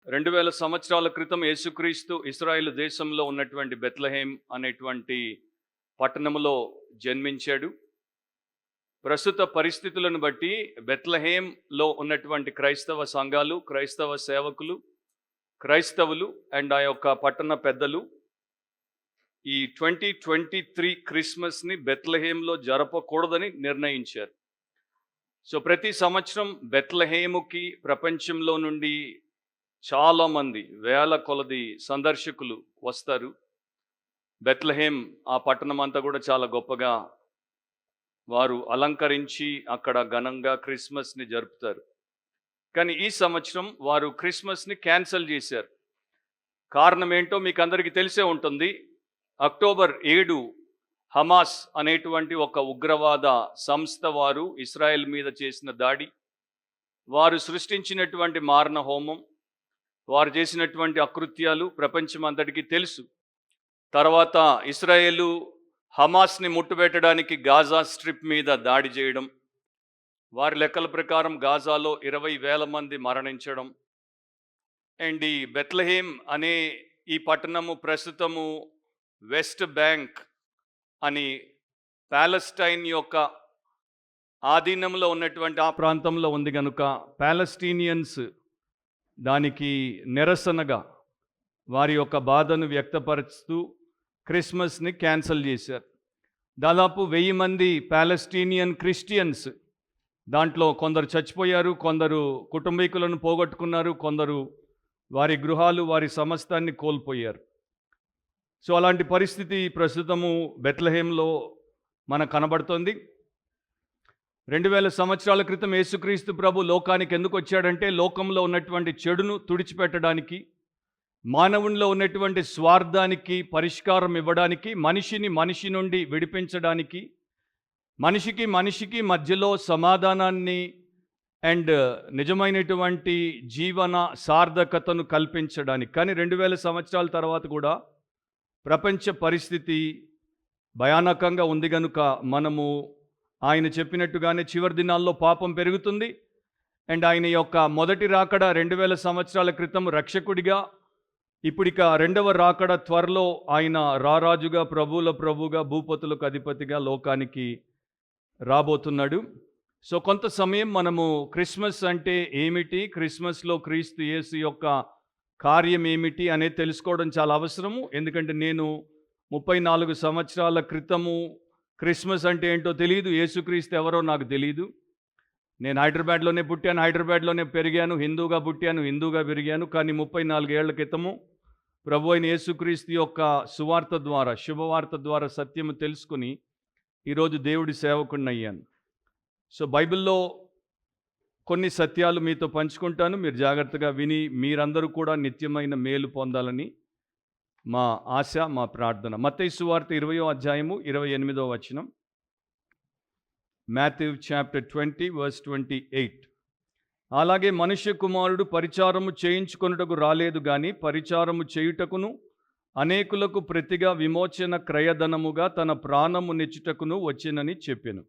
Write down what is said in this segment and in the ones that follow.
2000 సంవత్సరాల క్రితం యేసుక్రీస్తు ఇశ్రాయేలు దేశంలో ఉన్నటువంటి బెత్లెహేం అనేటువంటి పట్టణంలో జన్మించాడు. ప్రస్తుత పరిస్థితులను బట్టి బెత్లెహేంలో ఉన్నటువంటి క్రైస్తవ సంఘాలు, క్రైస్తవ సేవకులు, క్రైస్తవులు అండ్ ఆ యొక్క పట్టణ పెద్దలు ఈ 2023 క్రిస్మస్ని బెత్లెహేంలో జరపకూడదని నిర్ణయించారు. సో ప్రతి సంవత్సరం బెత్లెహేముకి ప్రపంచంలో నుండి చాలామంది వేల కొలది సందర్శకులు వస్తారు. బెత్లెహేం ఆ పట్టణం అంతా కూడా చాలా గొప్పగా వారు అలంకరించి అక్కడ ఘనంగా క్రిస్మస్ని జరుపుతారు. కానీ ఈ సంవత్సరం వారు క్రిస్మస్ని క్యాన్సిల్ చేశారు. కారణం ఏంటో మీకు అందరికీ తెలిసే ఉంటుంది. అక్టోబర్ 7 హమాస్ అనేటువంటి ఒక ఉగ్రవాద సంస్థ వారు ఇస్రాయెల్ మీద చేసిన దాడి, వారు సృష్టించినటువంటి మారణ హోమం, వారు చేసినటువంటి అకృత్యాలు ప్రపంచమంతటికీ తెలుసు. తర్వాత ఇస్రాయేలు హమాస్ని ముట్టుబెట్టడానికి గాజా స్ట్రిప్ మీద దాడి చేయడం, వారి లెక్కల ప్రకారం గాజాలో 20,000 మంది మరణించడం. అండ్ ఈ బెత్లెహేం అనే ఈ పట్టణము ప్రస్తుతము వెస్ట్ బ్యాంక్ అని పాలెస్టైన్ యొక్క ఆధీనంలో ఉన్నటువంటి ఆ ప్రాంతంలో ఉంది కనుక పాలెస్టీనియన్స్ దానికి నిరసనగా వారి యొక్క బాధను వ్యక్తపరుస్తూ క్రిస్మస్ని క్యాన్సిల్ చేశారు. దాదాపు 1000 మంది పాలెస్టీనియన్ క్రిస్టియన్స్ దాంట్లో కొందరు చచ్చిపోయారు, కొందరు కుటుంబీకులను పోగొట్టుకున్నారు, కొందరు వారి గృహాలు వారి సమస్తాన్ని కోల్పోయారు. సో అలాంటి పరిస్థితి ప్రస్తుతము బెత్లెహేంలో మనకు కనబడుతోంది. 2000 సంవత్సరాల క్రితం యేసుక్రీస్తు ప్రభు లోకానికి ఎందుకు వచ్చాడంటే లోకంలో ఉన్నటువంటి చెడును తుడిచిపెట్టడానికి, మానవునిలో ఉన్నటువంటి స్వార్థానికి పరిష్కారం ఇవ్వడానికి, మనిషిని మనిషి నుండి విడిపించడానికి, మనిషికి మధ్యలో సమాధానాన్ని అండ్ నిజమైనటువంటి జీవన సార్థకతను కల్పించడానికి. కానీ 2000 సంవత్సరాల తర్వాత కూడా ప్రపంచ పరిస్థితి భయానకంగా ఉంది కనుక మనము ఆయన చెప్పినట్టుగానే చివరి దినాల్లో పాపం పెరుగుతుంది. అండ్ ఆయన యొక్క మొదటి రాకడ 2000 సంవత్సరాల క్రితం రక్షకుడిగా, ఇప్పుడిక రెండవ రాకడ త్వరలో ఆయన రారాజుగా, ప్రభువుల ప్రభుగా, భూపతులకు అధిపతిగా లోకానికి రాబోతున్నాడు. సో కొంత సమయం మనము క్రిస్మస్ అంటే ఏమిటి, క్రిస్మస్లో క్రీస్తు యేసు యొక్క కార్యం ఏమిటి అనేది తెలుసుకోవడం చాలా అవసరము. ఎందుకంటే నేను 34 సంవత్సరాల క్రితము క్రిస్మస్ అంటే ఏంటో తెలియదు, యేసుక్రీస్తు ఎవరో నాకు తెలియదు. నేను హైదరాబాద్లోనే పుట్టాను, హైదరాబాద్లోనే పెరిగాను, హిందూగా పుట్టాను, హిందూగా పెరిగాను. కానీ 34 ఏళ్ల క్రితము ప్రభు అయిన యేసుక్రీస్తు యొక్క సువార్త ద్వారా, శుభవార్త ద్వారా సత్యము తెలుసుకుని ఈరోజు దేవుడి సేవకుడిని అయ్యాను. సో బైబిల్లో కొన్ని సత్యాలు మీతో పంచుకుంటాను, మీరు జాగ్రత్తగా విని మీరందరూ కూడా నిత్యమైన మేలు పొందాలని మా ఆశ, మా ప్రార్థన. మత్తయి సువార్త 20వ అధ్యాయము 28వ వచనం. Matthew chapter 20 verse 28. అలాగే మనుష్య కుమారుడు పరిచారము చేయించుకొనుటకు రాలేదు గాని పరిచారము చేయుటకును అనేకులకు ప్రతిగా విమోచన క్రయధనముగా తన ప్రాణము నిచ్చుటకును వచ్చెనని చెప్పెను.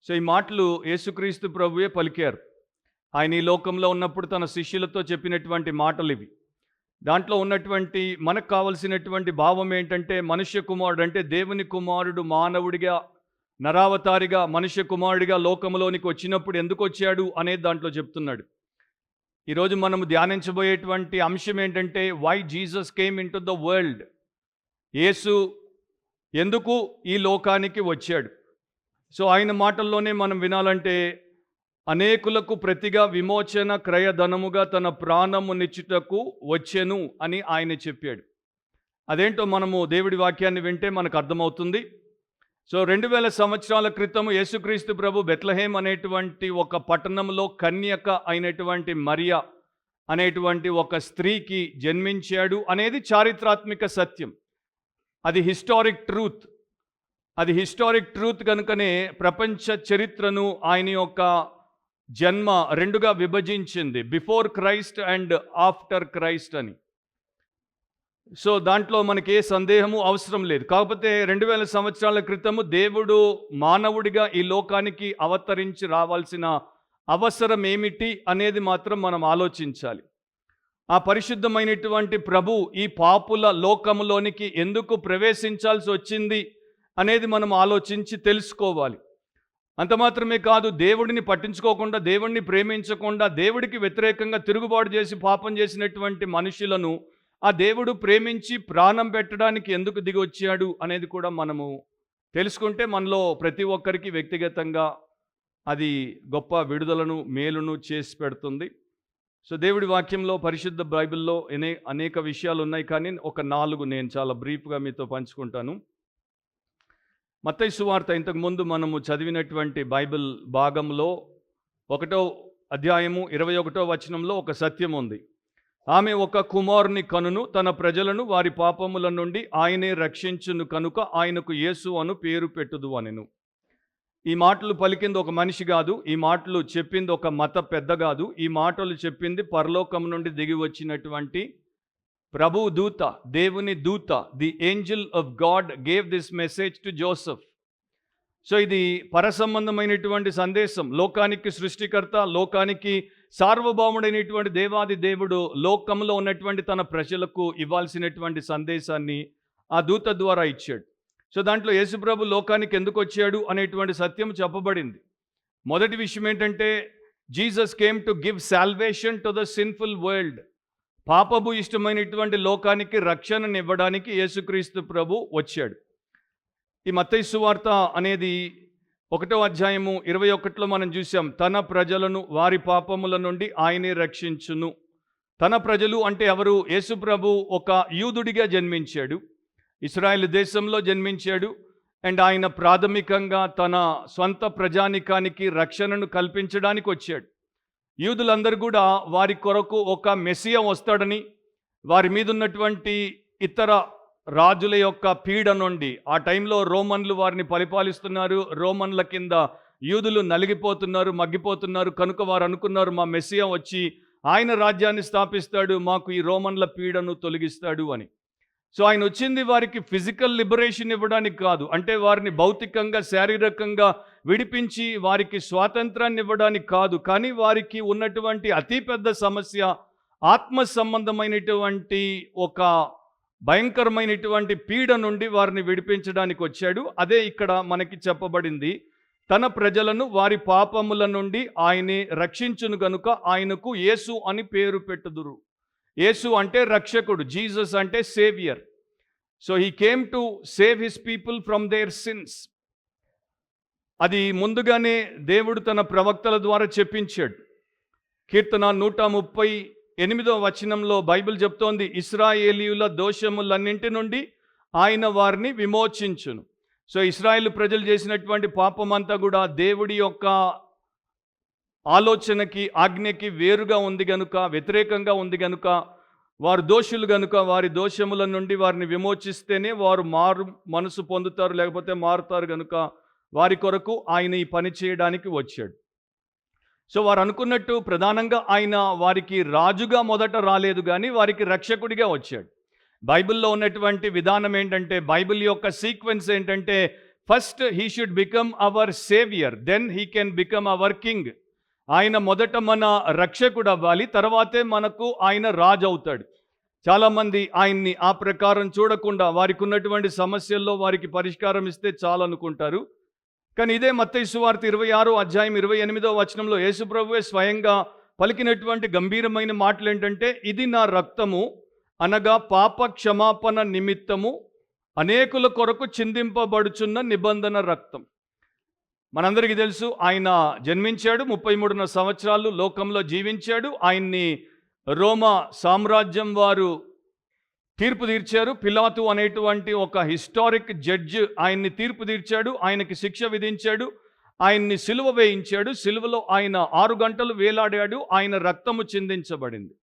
సో ఈ మాటలు యేసుక్రీస్తు ప్రభువే పలికారు. ఆయన ఈ లోకంలో ఉన్నప్పుడు తన శిష్యులతో చెప్పినటువంటి మాటలు ఇవి. దాంట్లో ఉన్నటువంటి మనకు కావలసినటువంటి భావం ఏంటంటే, మనుష్య కుమారుడు అంటే దేవుని కుమారుడు మానవుడిగా, నరావతారిగా, మనుష్య కుమారుడిగా లోకంలోనికి వచ్చినప్పుడు ఎందుకు వచ్చాడు అనేది దాంట్లో చెప్తున్నాడు. ఈరోజు మనము ధ్యానించబోయేటువంటి అంశం ఏంటంటే, why Jesus came into the world. యేసు ఎందుకు ఈ లోకానికి వచ్చాడు. సో ఆయన మాటల్లోనే మనం వినాలంటే, అనేకులకు ప్రతిగా విమోచన క్రయధనముగా తన ప్రాణము నిచ్చుటకు వచ్చెను అని ఆయన చెప్పాడు. అదేంటో మనము దేవుడి వాక్యాన్ని వింటే మనకు అర్థమవుతుంది. సో 2000 సంవత్సరాల క్రితము యేసుక్రీస్తు ప్రభు బెత్లెహేం అనేటువంటి ఒక పట్టణంలో కన్యక అయినటువంటి మరియా అనేటువంటి ఒక స్త్రీకి జన్మించాడు అనేది చారిత్రాత్మక సత్యం. అది హిస్టారిక్ ట్రూత్. అది హిస్టారిక్ ట్రూత్ కనుకనే ప్రపంచ చరిత్రను ఆయన యొక్క జన్మ రెండుగా విభజించింది, before Christ and after Christ అని. సో దాంట్లో మనకి ఏ సందేహము అవసరం లేదు. కాకపోతే 2000 సంవత్సరాల క్రితము దేవుడు మానవుడిగా ఈ లోకానికి అవతరించి రావాల్సిన అవసరం ఏమిటి అనేది మాత్రం మనం ఆలోచించాలి. ఆ పరిశుద్ధమైనటువంటి ప్రభు ఈ పాపుల లోకములోనికి ఎందుకు ప్రవేశించాల్సి వచ్చింది అనేది మనం ఆలోచించి తెలుసుకోవాలి. అంత మాత్రమే కాదు, దేవుడిని పట్టించుకోకుండా, దేవుడిని ప్రేమించకుండా, దేవుడికి వ్యతిరేకంగా తిరుగుబాటు చేసి పాపం చేసినటువంటి మనుషులను ఆ దేవుడు ప్రేమించి ప్రాణం పెట్టడానికి ఎందుకు దిగి వచ్చాడు అనేది కూడా మనము తెలుసుకుంటే మనలో ప్రతి ఒక్కరికి వ్యక్తిగతంగా అది గొప్ప విడుదలను, మేలును చేసి పెడుతుంది. సో దేవుడి వాక్యంలో, పరిశుద్ధ బైబిల్లో అనేక విషయాలు ఉన్నాయి, కానీ ఒక 4 నేను చాలా బ్రీఫ్గా మీతో పంచుకుంటాను. మత్తయి సువార్త ఇంతకుముందు మనము చదివినటువంటి బైబిల్ భాగంలో 1వ అధ్యాయము 21వ వచనంలో ఒక సత్యం ఉంది. ఆమె ఒక కుమారుని కనును, తన ప్రజలను వారి పాపముల నుండి ఆయనే రక్షించును కనుక ఆయనకు యేసు అను పేరు పెట్టుదు అనెను. ఈ మాటలు పలికింది ఒక మనిషి కాదు, ఈ మాటలు చెప్పింది ఒక మత పెద్ద కాదు, ఈ మాటలు చెప్పింది పరలోకం నుండి దిగి వచ్చినటువంటి ప్రభు దూత, దేవుని దూత. The Angel of God gave this message to Joseph. So ఇది పరసంబంధమైనటువంటి సందేశం. లోకానికి సృష్టికర్త, లోకానికి సార్వభౌముడైనటువంటి దేవాది దేవుడు లోకంలో ఉన్నటువంటి తన ప్రజలకు ఇవ్వాల్సినటువంటి సందేశాన్ని ఆ దూత ద్వారా ఇచ్చాడు. సో దాంట్లో యేసుప్రభు లోకానికి ఎందుకు వచ్చాడు అనేటువంటి సత్యం చెప్పబడింది. మొదటి విషయం ఏంటంటే, Jesus came to give salvation to the sinful world. పాపపు ఇష్టమైనటువంటి లోకానికి రక్షణనివ్వడానికి యేసుక్రీస్తు ప్రభు వచ్చాడు. ఈ మత్తయి సువార్త అనేది 1వ అధ్యాయము 21లో మనం చూసాం, తన ప్రజలను వారి పాపముల నుండి ఆయనే రక్షించును. తన ప్రజలు అంటే ఎవరు? యేసు ప్రభు ఒక యూదుడిగా జన్మించాడు, ఇశ్రాయేలు దేశంలో జన్మించాడు. అండ్ ఆయన ప్రాథమికంగా తన స్వంత ప్రజానికానికి రక్షణను కల్పించడానికి వచ్చాడు. యూదులందరూ కూడా వారి కొరకు ఒక మెస్సియా వస్తాడని, వారి మీద ఉన్నటువంటి ఇతర రాజుల యొక్క పీడ నుండి, ఆ టైంలో రోమన్లు వారిని పరిపాలిస్తున్నారు, రోమన్ల కింద యూదులు నలిగిపోతున్నారు, మగ్గిపోతున్నారు. కనుక వారు అనుకున్నారు, మా మెస్సియా వచ్చి ఆయన రాజ్యాన్ని స్థాపిస్తాడు, మాకు ఈ రోమన్ల పీడను తొలగిస్తాడు అని. సో ఆయన వచ్చింది వారికి ఫిజికల్ లిబరేషన్ ఇవ్వడానికి కాదు, అంటే వారిని భౌతికంగా, శారీరకంగా విడిపించి వారికి స్వాతంత్రాన్ని ఇవ్వడానికి కాదు, కానీ వారికి ఉన్నటువంటి అతిపెద్ద సమస్య ఆత్మ సంబంధమైనటువంటి ఒక భయంకరమైనటువంటి పీడ నుండి వారిని విడిపించడానికి వచ్చాడు. అదే ఇక్కడ మనకి చెప్పబడింది. తన ప్రజలను వారి పాపముల నుండి ఆయనే రక్షించును గనుక ఆయనకు యేసు అని పేరు పెట్టుదురు. యేసు అంటే రక్షకుడు, జీసస్ అంటే saviour. So he came to save his people from their sins. అది ముందుగానే దేవుడు తన ప్రవక్తల ద్వారా చెప్పించాడు. కీర్తన 138వ వచనంలో బైబిల్ చెప్తోంది, ఇశ్రాయేలీయుల దోషములన్నింటి నుండి ఆయన వారిని విమోచించును. సో ఇశ్రాయేలు ప్రజలు చేసినటువంటి పాపమంతా కూడా దేవుడి యొక్క ఆలోచనకి, ఆజ్ఞకి వేరుగా ఉంది గనుక, వ్యతిరేకంగా ఉంది గనుక, వారు దోషులు గనుక వారి దోషముల నుండి వారిని విమోచిస్తేనే వారు మారు మనసు పొందుతారు, లేకపోతే మారుతారు గనుక వారి కొరకు ఆయన ఈ పని చేయడానికి వచ్చాడు. సో వారు అనుకున్నట్టు ప్రధానంగా ఆయన వారికి రాజుగా మొదట రాలేదు, కానీ వారికి రక్షకుడిగా వచ్చాడు. బైబిల్లో ఉన్నటువంటి విధానం ఏంటంటే, బైబిల్ యొక్క సీక్వెన్స్ ఏంటంటే, first he should become our saviour, then he can become our king. ఆయన మొదట మన రక్షకుడు అవ్వాలి, తర్వాతే మనకు ఆయన రాజు అవుతాడు. చాలామంది ఆయన్ని ఆ ప్రకారం చూడకుండా వారికి ఉన్నటువంటి సమస్యల్లో వారికి పరిష్కారం ఇస్తే చాలనుకుంటారు. కానీ ఇదే మత్తయి సువార్త 26వ అధ్యాయం 28వ వచనంలో యేసుప్రభువే స్వయంగా పలికినటువంటి గంభీరమైన మాటలు ఏంటంటే, ఇది నా రక్తము అనగా పాప క్షమాపణ నిమిత్తము అనేకుల కొరకు చిందింపబడుచున్న నిబంధన రక్తం. మనందరికీ తెలుసు, ఆయన జన్మించాడు, 33 సంవత్సరాలు లోకంలో జీవించాడు. ఆయన్ని రోమా సామ్రాజ్యం వారు తీర్పు తీర్చారు. పిలాతు అనేటువంటి ఒక హిస్టారిక్ జడ్జ్ ఆయన్ని తీర్పు తీర్చాడు, ఆయనకి శిక్ష విధించాడు, ఆయన్ని సిలువ వేయించాడు. సిలువలో ఆయన 6 గంటలు వేలాడాడు, ఆయన రక్తము చిందించబడింది.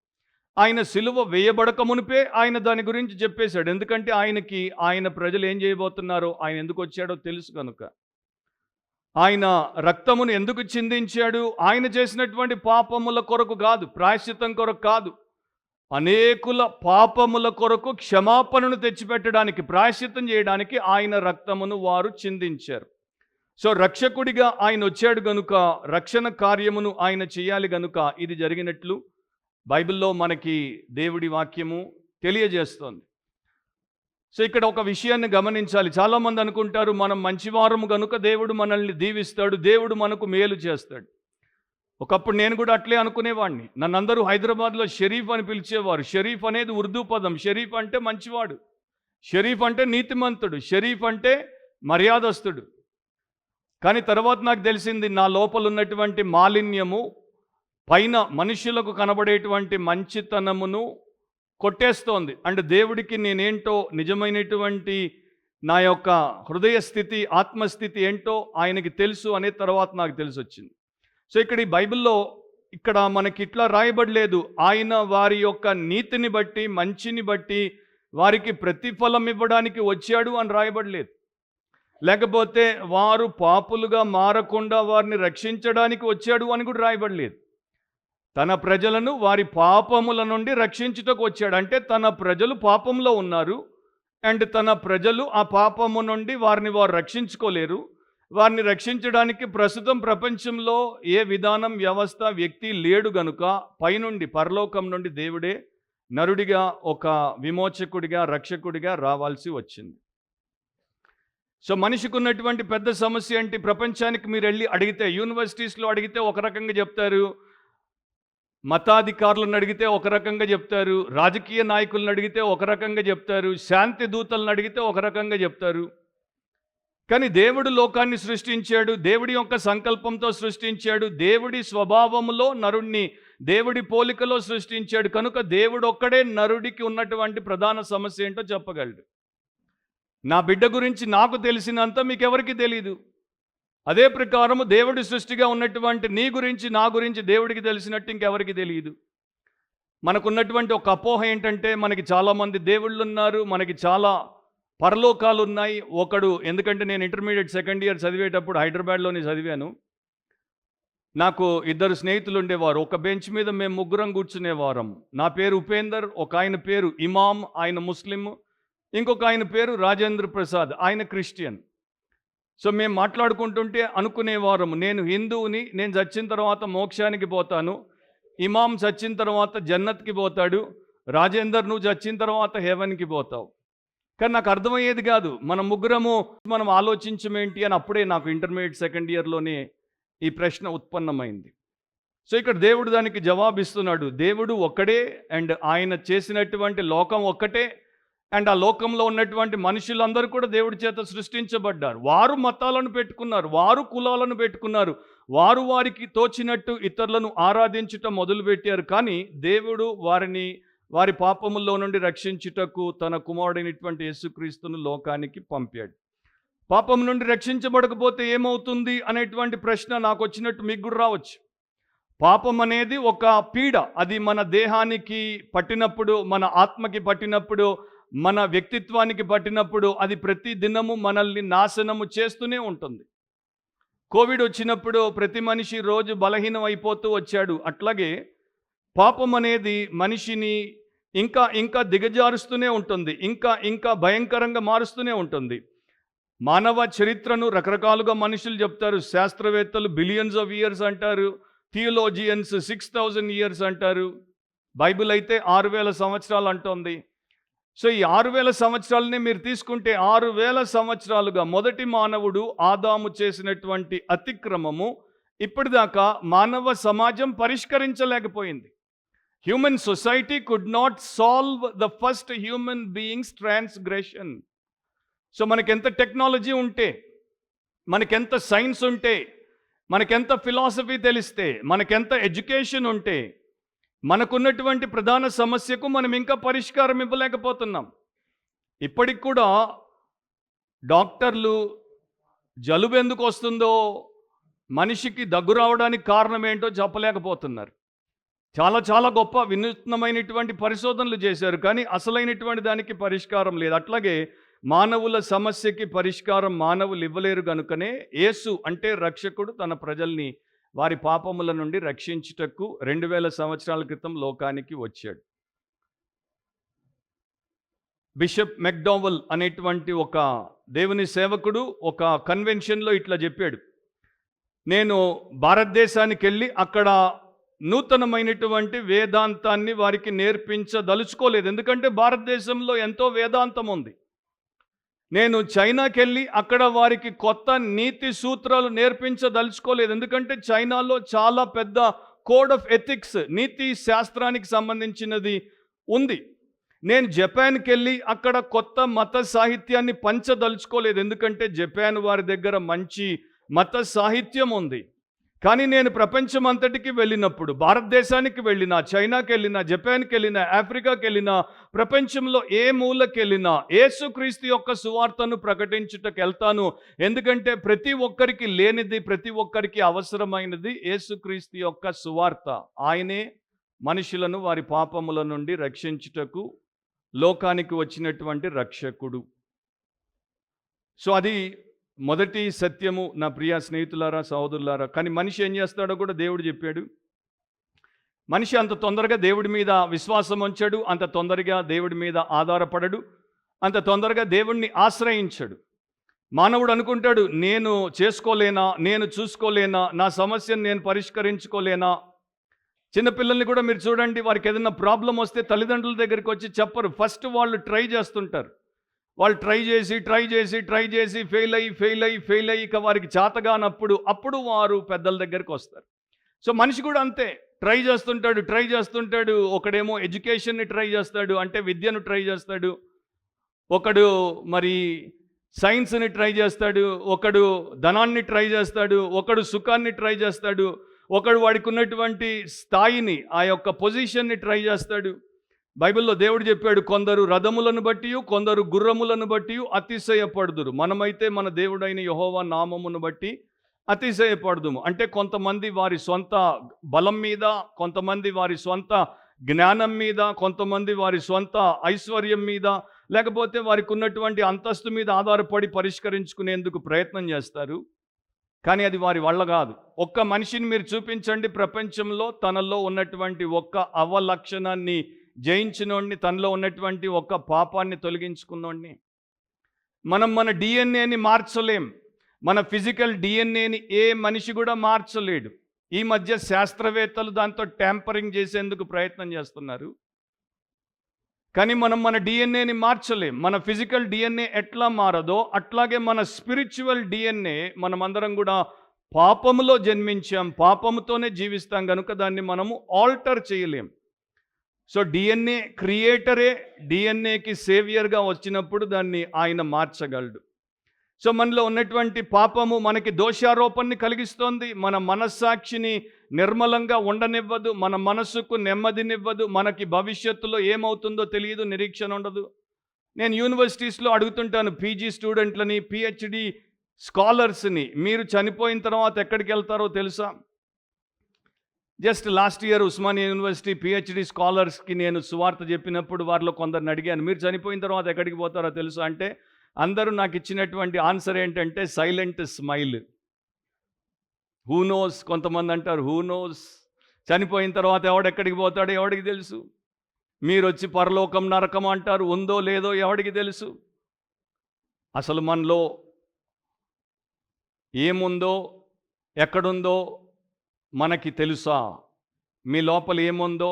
ఆయన సిలువ వేయబడక మునిపే ఆయన దాని గురించి చెప్పేశాడు. ఎందుకంటే ఆయనకి ఆయన ప్రజలు ఏం చేయబోతున్నారో, ఆయన ఎందుకు వచ్చాడో తెలుసు కనుక. ఆయన రక్తమును ఎందుకు చిందించాడు? ఆయన చేసినటువంటి పాపముల కొరకు కాదు, ప్రాయశ్చిత్తం కొరకు కాదు, అనేకుల పాపముల కొరకు క్షమాపణను తెచ్చిపెట్టడానికి, ప్రాయశ్చిత్తం చేయడానికి ఆయన రక్తమును వారు చిందించారు. సో రక్షకుడిగా ఆయన వచ్చాడు గనుక, రక్షణ కార్యమును ఆయన చేయాలి గనుక ఇది జరిగినట్లు బైబిల్లో మనకి దేవుడి వాక్యము తెలియజేస్తోంది. సో ఇక్కడ ఒక విషయాన్ని గమనించాలి. చాలామంది అనుకుంటారు మనం మంచివారము గనుక దేవుడు మనల్ని దీవిస్తాడు, దేవుడు మనకు మేలు చేస్తాడు. ఒకప్పుడు నేను కూడా అట్లే అనుకునేవాడిని. నన్ను అందరూ హైదరాబాద్లో షరీఫ్ అని పిలిచేవారు. షరీఫ్ అనేది ఉర్దూ పదం. షరీఫ్ అంటే మంచివాడు, షరీఫ్ అంటే నీతిమంతుడు, షరీఫ్ అంటే మర్యాదస్తుడు. కానీ తర్వాత నాకు తెలిసింది నా లోపల ఉన్నటువంటి మాలిన్యము పైన మనుషులకు కనబడేటువంటి మంచితనమును కొట్టేస్తోంది. అంటే దేవుడికి నేనేంటో, నిజమైనటువంటి నా యొక్క హృదయ స్థితి, ఆత్మస్థితి ఏంటో ఆయనకి తెలుసు అనే తర్వాత నాకు తెలిసి వచ్చింది. సో ఇక్కడ ఈ బైబిల్లో ఇక్కడ మనకి ఇట్లా రాయబడలేదు, ఆయన వారి యొక్క నీతిని బట్టి, మంచిని బట్టి వారికి ప్రతిఫలం ఇవ్వడానికి వచ్చాడు అని రాయబడలేదు. లేకపోతే వారు పాపులుగా మారకుండా వారిని రక్షించడానికి వచ్చాడు అని కూడా రాయబడలేదు. తన ప్రజలను వారి పాపముల నుండి రక్షించుటకు వచ్చాడు. అంటే తన ప్రజలు పాపంలో ఉన్నారు అండ్ తన ప్రజలు ఆ పాపము నుండి వారిని వారు రక్షించుకోలేరు. వారిని రక్షించడానికి ప్రస్తుతం ప్రపంచంలో ఏ విధానం, వ్యవస్థ, వ్యక్తి లేడు గనుక పైనుండి, పరలోకం నుండి దేవుడే నరుడిగా, ఒక విమోచకుడిగా, రక్షకుడిగా రావాల్సి వచ్చింది. సో మనిషికి ఉన్నటువంటి పెద్ద సమస్య ఏంటి? ప్రపంచానికి మీరు వెళ్ళి అడిగితే, యూనివర్సిటీస్లో అడిగితే ఒక రకంగా చెప్తారు, మతాధికారులను అడిగితే ఒక రకంగా చెప్తారు, రాజకీయ నాయకులను అడిగితే ఒక రకంగా చెప్తారు, శాంతి దూతలను అడిగితే ఒక రకంగా చెప్తారు. కానీ దేవుడు లోకాన్ని సృష్టించాడు, దేవుడి యొక్క సంకల్పంతో సృష్టించాడు, దేవుడి స్వభావంలో నరుణ్ణి దేవుడి పోలికలో సృష్టించాడు కనుక దేవుడు ఒక్కడే నరుడికి ఉన్నటువంటి ప్రధాన సమస్య ఏంటో చెప్పగలడు. నా బిడ్డ గురించి నాకు తెలిసినంత మీకెవరికి తెలీదు. అదే ప్రకారము దేవుడి సృష్టిగా ఉన్నటువంటి నీ గురించి, నా గురించి దేవుడికి తెలిసినట్టు ఇంకెవరికి తెలియదు. మనకున్నటువంటి ఒక అపోహ ఏంటంటే, మనకి చాలామంది దేవుళ్ళు ఉన్నారు, మనకి చాలా పరలోకాలు ఉన్నాయి. ఒకడు, ఎందుకంటే నేను ఇంటర్మీడియట్ సెకండ్ ఇయర్ చదివేటప్పుడు హైదరాబాద్లోనే చదివాను. నాకు ఇద్దరు స్నేహితులు ఉండేవారు. ఒక బెంచ్ మీద మేము ముగ్గురం కూర్చునేవారం. నా పేరు ఉపేందర్, ఒక ఆయన పేరు ఇమాం, ఆయన ముస్లిం, ఇంకొక ఆయన పేరు రాజేంద్ర ప్రసాద్, ఆయన క్రిస్టియన్. సో మేము మాట్లాడుకుంటుంటే అనుకునేవారం, నేను హిందువుని, నేను చచ్చిన తర్వాత మోక్షానికి పోతాను, ఇమాం చచ్చిన తర్వాత జన్నత్కి పోతాడు, రాజేందర్ నువ్వు చచ్చిన తర్వాత హెవెన్కి పోతావు. కానీ నాకు అర్థమయ్యేది కాదు, మనం ఆలోచించమేంటి అని. అప్పుడే నాకు ఇంటర్మీడియట్ సెకండ్ ఇయర్లోనే ఈ ప్రశ్న ఉత్పన్నమైంది. సో ఇక్కడ దేవుడు దానికి జవాబిస్తున్నాడు. దేవుడు ఒక్కడే అండ్ ఆయన చేసినటువంటి లోకం ఒక్కటే అండ్ ఆ లోకంలో ఉన్నటువంటి మనుషులందరూ కూడా దేవుడి చేత సృష్టించబడ్డారు. వారు మతాలను పెట్టుకున్నారు, వారు కులాలను పెట్టుకున్నారు, వారు వారికి తోచినట్టు ఇతరులను ఆరాధించుట మొదలుపెట్టారు. కానీ దేవుడు వారిని వారి పాపముల్లో నుండి రక్షించుటకు తన కుమారుడైనటువంటి యేసుక్రీస్తును లోకానికి పంపాడు. పాపం నుండి రక్షించబడకపోతే ఏమవుతుంది అనేటువంటి ప్రశ్న నాకు వచ్చినట్టు మీకు కూడా రావచ్చు. పాపం అనేది ఒక పీడ. అది మన దేహానికి పట్టినప్పుడు, మన ఆత్మకి పట్టినప్పుడు, మన వ్యక్తిత్వానికి పట్టినప్పుడు అది ప్రతి దినము మనల్ని నాశనము చేస్తూనే ఉంటుంది. కోవిడ్ వచ్చినప్పుడు ప్రతి మనిషి రోజు బలహీనం అయిపోతూ వచ్చాడు. అట్లాగే పాపం అనేది మనిషిని ఇంకా ఇంకా దిగజారుస్తూనే ఉంటుంది, ఇంకా ఇంకా భయంకరంగా మారుస్తూనే ఉంటుంది. మానవ చరిత్రను రకరకాలుగా మనుషులు చెప్తారు. శాస్త్రవేత్తలు బిలియన్స్ ఆఫ్ ఇయర్స్ అంటారు, థియోలోజియన్స్ 6000 ఇయర్స్ అంటారు, బైబిల్ అయితే 6000 సంవత్సరాలు అంటోంది. సో ఈ 6000 సంవత్సరాలని మీరు తీసుకుంటే 6000 సంవత్సరాలుగా మొదటి మానవుడు ఆదాము చేసినటువంటి అతిక్రమము ఇప్పటిదాకా మానవ సమాజం పరిష్కరించలేకపోయింది. Human society could not solve the first human beings transgression. So మనకెంత టెక్నాలజీ ఉంటే, మనకెంత సైన్స్ ఉంటే, మనకెంత ఫిలాసఫీ తెలిస్తే, మనకెంత ఎడ్యుకేషన్ ఉంటే, మనకున్నటువంటి ప్రధాన సమస్యకు మనం ఇంకా పరిష్కారం ఇవ్వలేకపోతున్నాం. ఇప్పటికి కూడా డాక్టర్లు జలుబు ఎందుకు వస్తుందో, మనిషికి దగ్గు రావడానికి కారణం ఏంటో చెప్పలేకపోతున్నారు. చాలా చాలా గొప్ప వినూత్నమైనటువంటి పరిశోధనలు చేశారు, కానీ అసలైనటువంటి దానికి పరిష్కారం లేదు. అట్లాగే మానవుల సమస్యకి పరిష్కారం మానవులు ఇవ్వలేరు కనుకనే యేసు అంటే రక్షకుడు తన ప్రజల్ని వారి పాపముల నుండి రక్షించుటకు 2000 సంవత్సరాల క్రితం లోకానికి వచ్చాడు. బిషప్ మెక్డోవల్ అనేటువంటి ఒక దేవుని సేవకుడు ఒక కన్వెన్షన్లో ఇట్లా చెప్పాడు, నేను భారతదేశానికి వెళ్ళి అక్కడ నూతనమైనటువంటి వేదాంతాన్ని వారికి నేర్పించదలుచుకోలేదు. ఎందుకంటే భారతదేశంలో ఎంతో వేదాంతం ఉంది. నేను చైనాకి వెళ్ళి అక్కడ వారికి కొత్త నీతి సూత్రాలు నేర్పించదలుచుకోలేదు. ఎందుకంటే చైనాలో చాలా పెద్ద కోడ్ ఆఫ్ ఎథిక్స్, నీతి శాస్త్రానికి సంబంధించినది ఉంది. నేను జపాన్కి వెళ్ళి అక్కడ కొత్త మత సాహిత్యాన్ని పంచదలుచుకోలేదు. ఎందుకంటే జపాన్ వారి దగ్గర మంచి మత సాహిత్యం ఉంది. కానీ నేను ప్రపంచం అంతటికి వెళ్ళినప్పుడు, భారతదేశానికి వెళ్ళినా, చైనాకి వెళ్ళినా, జపాన్కి వెళ్ళినా, ఆఫ్రికాకి వెళ్ళినా, ప్రపంచంలో ఏ మూలకి వెళ్ళినా యేసుక్రీస్తు యొక్క సువార్తను ప్రకటించుటకు వెళ్తాను. ఎందుకంటే ప్రతి ఒక్కరికి లేనిది, ప్రతి ఒక్కరికి అవసరమైనది యేసుక్రీస్తు యొక్క సువార్త. ఆయనే మనుషులను వారి పాపముల నుండి రక్షించుటకు లోకానికి వచ్చినటువంటి రక్షకుడు. సో అది మొదటి సత్యము నా ప్రియ స్నేహితులారా, సహోదరులారా. కానీ మనిషి ఏం చేస్తాడో కూడా దేవుడు చెప్పాడు. మనిషి అంత తొందరగా దేవుడి మీద విశ్వాసం ఉంచాడు, అంత తొందరగా దేవుడి మీద ఆధారపడడు, అంత తొందరగా దేవుడిని ఆశ్రయించడు. మానవుడు అనుకుంటాడు, నేను చేసుకోలేనా, నేను చూసుకోలేనా, నా సమస్యను నేను పరిష్కరించుకోలేనా. చిన్నపిల్లల్ని కూడా మీరు చూడండి, వారికి ఏదైనా ప్రాబ్లం వస్తే తల్లిదండ్రుల దగ్గరికి వచ్చి చెప్పరు. ఫస్ట్ వాళ్ళు ట్రై చేస్తుంటారు. వాళ్ళు ట్రై చేసి ఫెయిల్ అయ్యి ఇక వారికి చేతగానప్పుడు వారు పెద్దల దగ్గరికి వస్తారు. సో మనిషి కూడా అంతే, ట్రై చేస్తుంటాడు. ఒకడేమో ఎడ్యుకేషన్ని ట్రై చేస్తాడు, అంటే విద్యను ట్రై చేస్తాడు. ఒకడు మరి సైన్స్ని ట్రై చేస్తాడు, ఒకడు ధనాన్ని ట్రై చేస్తాడు, ఒకడు సుఖాన్ని ట్రై చేస్తాడు, ఒకడు వాడికి ఉన్నటువంటి స్థాయిని, ఆ యొక్క పొజిషన్ని ట్రై చేస్తాడు. బైబిల్లో దేవుడు చెప్పాడు, కొందరు రథములను బట్టి, కొందరు గుర్రములను బట్టి అతిశయపడుదురు, మనమైతే మన దేవుడైన యెహోవా నామమును బట్టి అతిశయపడుదుము. అంటే కొంతమంది వారి సొంత బలం మీద, కొంతమంది వారి సొంత జ్ఞానం మీద, కొంతమంది వారి సొంత ఐశ్వర్యం మీద, లేకపోతే వారికి ఉన్నటువంటి అంతస్తు మీద ఆధారపడి పరిష్కరించుకునేందుకు ప్రయత్నం చేస్తారు. కానీ అది వారి వల్ల కాదు. ఒక్క మనిషిని మీరు చూపించండి ప్రపంచంలో తనలో ఉన్నటువంటి ఒక్క అవలక్షణాన్ని జయించినోడిని, తనలో ఉన్నటువంటి ఒక్క పాపాన్ని తొలగించుకున్నోడిని. మనం మన డిఎన్ఏని మార్చలేం. మన ఫిజికల్ డిఎన్ఏని ఏ మనిషి కూడా మార్చలేడు. ఈ మధ్య శాస్త్రవేత్తలు దాంతో ట్యాంపరింగ్ చేసేందుకు ప్రయత్నం చేస్తున్నారు. కానీ మనం మన డిఎన్ఏని మార్చలేం. మన ఫిజికల్ డిఎన్ఏ ఎట్లా మారదో అట్లాగే మన స్పిరిచువల్ డిఎన్ఏ, మనమందరం కూడా పాపములో జన్మించాం, పాపముతోనే జీవిస్తాం కనుక దాన్ని మనము ఆల్టర్ చేయలేం. సో డిఎన్ఏ క్రియేటరే డిఎన్ఏకి సేవియర్గా వచ్చినప్పుడు దాన్ని ఆయన మార్చగలడు. సో మనలో ఉన్నటువంటి పాపము మనకి దోషారోపణని కలిగిస్తోంది, మన మనస్సాక్షిని నిర్మలంగా ఉండనివ్వదు, మన మనసుకు నెమ్మదినివ్వదు, మనకి భవిష్యత్తులో ఏమవుతుందో తెలియదు, నిరీక్షణ ఉండదు. నేను యూనివర్సిటీస్లో అడుగుతుంటాను పీజీ స్టూడెంట్లని, పిహెచ్డి స్కాలర్స్ని, మీరు చనిపోయిన తర్వాత ఎక్కడికి వెళ్తారో తెలుసా? Just last year Osmania university PhD స్కాలర్స్కి నేను సువార్త చెప్పినప్పుడు వారిలో కొందరిని అడిగాను, మీరు చనిపోయిన తర్వాత ఎక్కడికి పోతారో తెలుసా అంటే అందరూ నాకు ఇచ్చినటువంటి ఆన్సర్ ఏంటంటే సైలెంట్ స్మైల్. హూ నోస్, కొంతమంది అంటారు హూ నోస్, చనిపోయిన తర్వాత ఎవడెక్కడికి పోతాడో ఎవడికి తెలుసు. మీరు వచ్చి పరలోకం నరకం అంటారు, ఉందో లేదో ఎవడికి తెలుసు. అసలు మనలో ఏముందో ఎక్కడుందో మనకి తెలుసా? మీ లోపల ఏముందో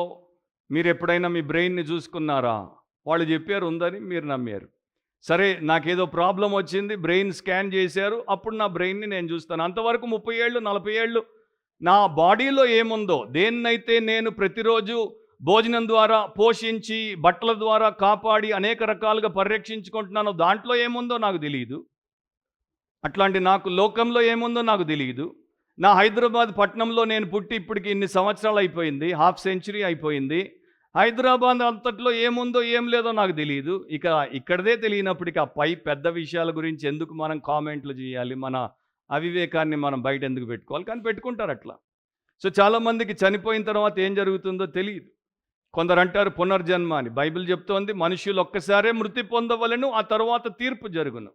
మీరు ఎప్పుడైనా మీ బ్రెయిన్ని చూసుకున్నారా? వాళ్ళు చెప్పారు ఉందని, మీరు నమ్మారు. సరే, నాకేదో ప్రాబ్లం వచ్చింది, బ్రెయిన్ స్కాన్ చేశారు, అప్పుడు నా బ్రెయిన్ని నేను చూస్తాను. అంతవరకు 30 ఏళ్ళు 40 ఏళ్ళు నా బాడీలో ఏముందో, దేన్నైతే నేను ప్రతిరోజు భోజనం ద్వారా పోషించి, బట్టల ద్వారా కాపాడి, అనేక రకాలుగా పరిరక్షించుకుంటున్నానో దాంట్లో ఏముందో నాకు తెలియదు. అట్లాంటి నాకు లోకంలో ఏముందో నాకు తెలియదు. నా హైదరాబాద్ పట్టణంలో నేను పుట్టి ఇప్పటికి ఇన్ని సంవత్సరాలు అయిపోయింది, హాఫ్ సెంచరీ అయిపోయింది. హైదరాబాద్ అంతట్లో ఏముందో ఏం లేదో నాకు తెలియదు. ఇక ఇక్కడదే తెలియనప్పటికీ ఆ పై పెద్ద విషయాల గురించి ఎందుకు మనం కామెంట్లు చేయాలి? మన అవివేకాన్ని మనం బయట ఎందుకు పెట్టుకోవాలి? కానీ పెట్టుకుంటారు అట్లా. సో చాలామందికి చనిపోయిన తర్వాత ఏం జరుగుతుందో తెలియదు. కొందరు అంటారు పునర్జన్మ అని. బైబిల్ చెప్తోంది మనుషులు ఒక్కసారే మృతి పొందవలెను, ఆ తర్వాత తీర్పు జరుగును.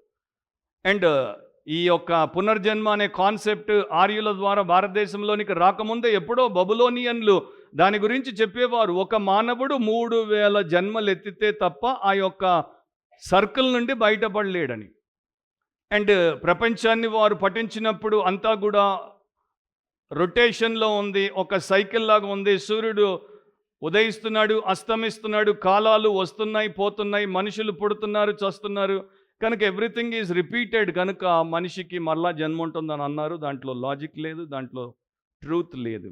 అండ్ ఈ యొక్క పునర్జన్మ అనే కాన్సెప్ట్ ఆర్యుల ద్వారా భారతదేశంలోనికి రాకముందే ఎప్పుడో బబులోనియన్లు దాని గురించి చెప్పేవారు. ఒక మానవుడు 3000 జన్మలు ఎత్తితే తప్ప ఆ యొక్క సర్కిల్ నుండి బయటపడలేడని. అండ్ ప్రపంచాన్ని వారు పఠించినప్పుడు అంతా కూడా రొటేషన్లో ఉంది, ఒక సైకిల్ లాగా ఉంది. సూర్యుడు ఉదయిస్తున్నాడు, అస్తమిస్తున్నాడు, కాలాలు వస్తున్నాయి, పోతున్నాయి, మనుషులు పుడుతున్నారు, చస్తున్నారు. కనుక ఎవ్రీథింగ్ ఈజ్ రిపీటెడ్. కనుక మనిషికి మరలా జన్మ ఉంటుందని అన్నారు. దాంట్లో లాజిక్ లేదు, దాంట్లో ట్రూత్ లేదు.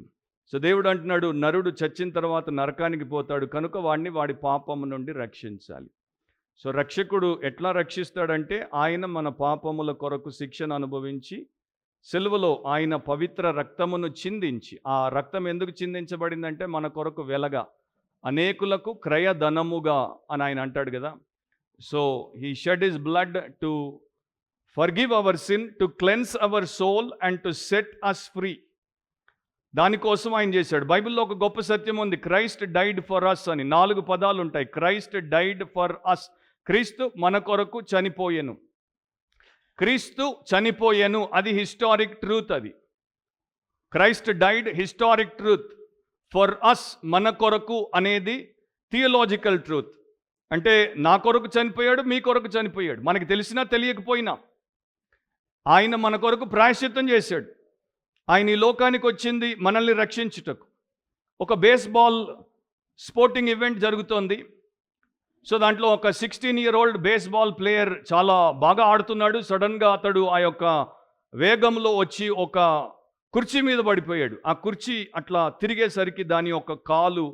సో దేవుడు అంటున్నాడు, నరుడు చచ్చిన తర్వాత నరకానికి పోతాడు, కనుక వాడిని వాడి పాపము నుండి రక్షించాలి. సో రక్షకుడు ఎట్లా రక్షిస్తాడంటే, ఆయన మన పాపముల కొరకు శిక్షను అనుభవించి సిలువలో ఆయన పవిత్ర రక్తమును చిందించి, ఆ రక్తం ఎందుకు చిందించబడిందంటే మన కొరకు వెలగా, అనేకులకు క్రయధనముగా అని ఆయన అంటాడు కదా. So he shed his blood to forgive our sin, to cleanse our soul and to set us free. దానికోసం ఆయన చేశాడు. బైబిల్లో ఒక గొప్ప సత్యం ఉంది, క్రైస్ట్ డైడ్ ఫర్ అస్ అని. 4 పదాలు ఉంటాయి. Christ died for us. క్రీస్తు మన కొరకు చనిపోయెను. క్రీస్తు చనిపోయెను, అది హిస్టారిక్ ట్రూత్. అది Christ died, historic truth. For us, మన కొరకు అనేది థియలాజికల్ ట్రూత్. అంటే నా కొరకు చనిపోయాడు, మీ కొరకు చనిపోయాడు. మనకి తెలిసినా తెలియకపోయినా ఆయన మన కొరకు ప్రాయశ్చిత్తం చేశాడు. ఆయన ఈ లోకానికి వచ్చింది మనల్ని రక్షించుటకు. ఒక బేస్బాల్ స్పోర్టింగ్ ఈవెంట్ జరుగుతోంది. సో దాంట్లో ఒక 16-year-old బేస్బాల్ ప్లేయర్ చాలా బాగా ఆడుతున్నాడు. సడన్గా అతడు ఆ యొక్క వేగంలో వచ్చి ఒక కుర్చీ మీద పడిపోయాడు. ఆ కుర్చీ అట్లా తిరిగేసరికి దాని యొక్క కాలు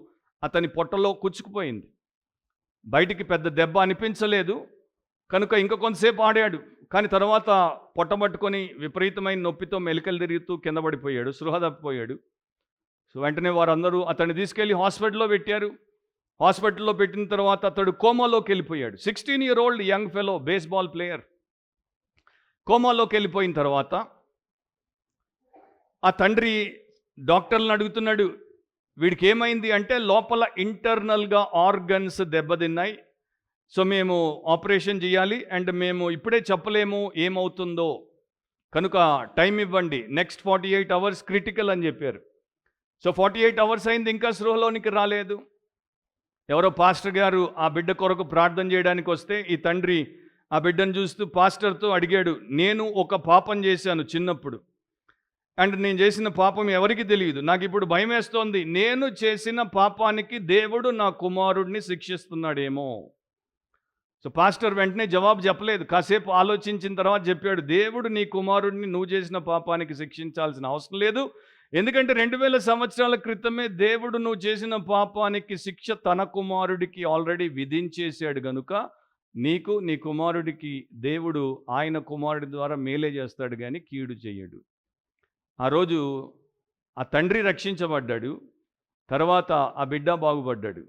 అతని పొట్టలో కుచ్చుకుపోయింది. బయటికి పెద్ద దెబ్బ అనిపించలేదు కనుక ఇంకా కొంతసేపు ఆడాడు. కానీ తర్వాత పొట్టబట్టుకొని విపరీతమైన నొప్పితో మెలికలు తిరుగుతూ కింద పడిపోయాడు, సృహ తప్పిపోయాడు. సో వెంటనే వారందరూ అతన్ని తీసుకెళ్ళి హాస్పిటల్లో పెట్టారు. హాస్పిటల్లో పెట్టిన తర్వాత అతడు కోమాలోకి వెళ్ళిపోయాడు. 16-year-old young fellow baseball player కోమాలోకి వెళ్ళిపోయిన తర్వాత ఆ తండ్రి డాక్టర్లను అడుగుతున్నాడు, వీడికి ఏమైంది అంటే, లోపల ఇంటర్నల్గా ఆర్గన్స్ దెబ్బతిన్నాయి. సో మేము ఆపరేషన్ చేయాలి అండ్ మేము ఇప్పుడే చెప్పలేము ఏమవుతుందో, కనుక టైం ఇవ్వండి, నెక్స్ట్ 48 hours క్రిటికల్ అని చెప్పారు. సో 48 hours అయింది, ఇంకా స్పృహలోనికి రాలేదు. ఎవరో పాస్టర్ గారు ఆ బిడ్డ కొరకు ప్రార్థన చేయడానికి వస్తే ఈ తండ్రి ఆ బిడ్డను చూస్తూ పాస్టర్తో అడిగాడు, నేను ఒక పాపం చేశాను చిన్నప్పుడు, అండ్ నేను చేసిన పాపం ఎవరికి తెలియదు, నాకు ఇప్పుడు భయం వేస్తోంది, నేను చేసిన పాపానికి దేవుడు నా కుమారుడిని శిక్షిస్తున్నాడేమో. సో పాస్టర్ వెంటనే జవాబు చెప్పలేదు, కాసేపు ఆలోచించిన తర్వాత చెప్పాడు, దేవుడు నీ కుమారుడిని నువ్వు చేసిన పాపానికి శిక్షించాల్సిన అవసరం లేదు, ఎందుకంటే 2000 సంవత్సరాల క్రితమే దేవుడు నువ్వు చేసిన పాపానికి శిక్ష తన కుమారుడికి ఆల్రెడీ విధించేశాడు, గనుక నీకు నీ కుమారుడికి దేవుడు ఆయన కుమారుడి ద్వారా మేలే చేస్తాడు కానీ కీడు చేయడు. ఆ రోజు ఆ తండ్రి రక్షించబడ్డాడు, తర్వాత ఆ బిడ్డ బాగుపడ్డాడు.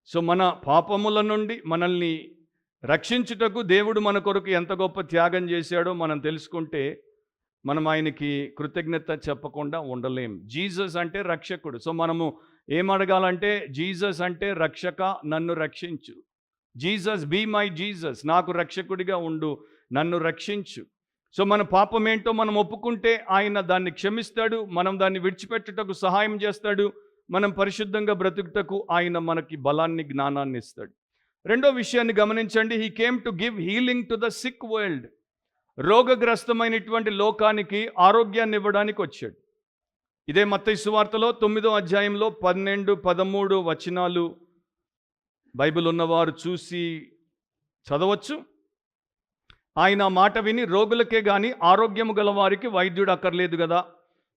సో మన పాపముల నుండి మనల్ని రక్షించుటకు దేవుడు మన కొరకు ఎంత గొప్ప త్యాగం చేశాడో మనం తెలుసుకుంటే మనం ఆయనకి కృతజ్ఞత చెప్పకుండా ఉండలేం. జీసస్ అంటే రక్షకుడు. సో మనము ఏమడగాలంటే, జీసస్ అంటే రక్షక, నన్ను రక్షించు. జీసస్, బీ మై జీసస్, నాకు రక్షకుడిగా ఉండు, నన్ను రక్షించు. సో మన పాపం ఏంటో మనం ఒప్పుకుంటే ఆయన దాన్ని క్షమిస్తాడు, మనం దాన్ని విడిచిపెట్టుటకు సహాయం చేస్తాడు, మనం పరిశుద్ధంగా బ్రతుకుటకు ఆయన మనకి బలాన్ని, జ్ఞానాన్ని ఇస్తాడు. రెండో విషయాన్ని గమనించండి, he came to give healing to the sick world. రోగగ్రస్తమైనటువంటి లోకానికి ఆరోగ్యాన్ని ఇవ్వడానికి వచ్చాడు. ఇదే మత్తయి సువార్తలో 9వ అధ్యాయంలో 12, 13 వచనాలు బైబిల్ ఉన్నవారు చూసి చదవచ్చు. ఆయన మాట విని, రోగులకే కానీ ఆరోగ్యము గల వారికి వైద్యుడు అక్కర్లేదు కదా,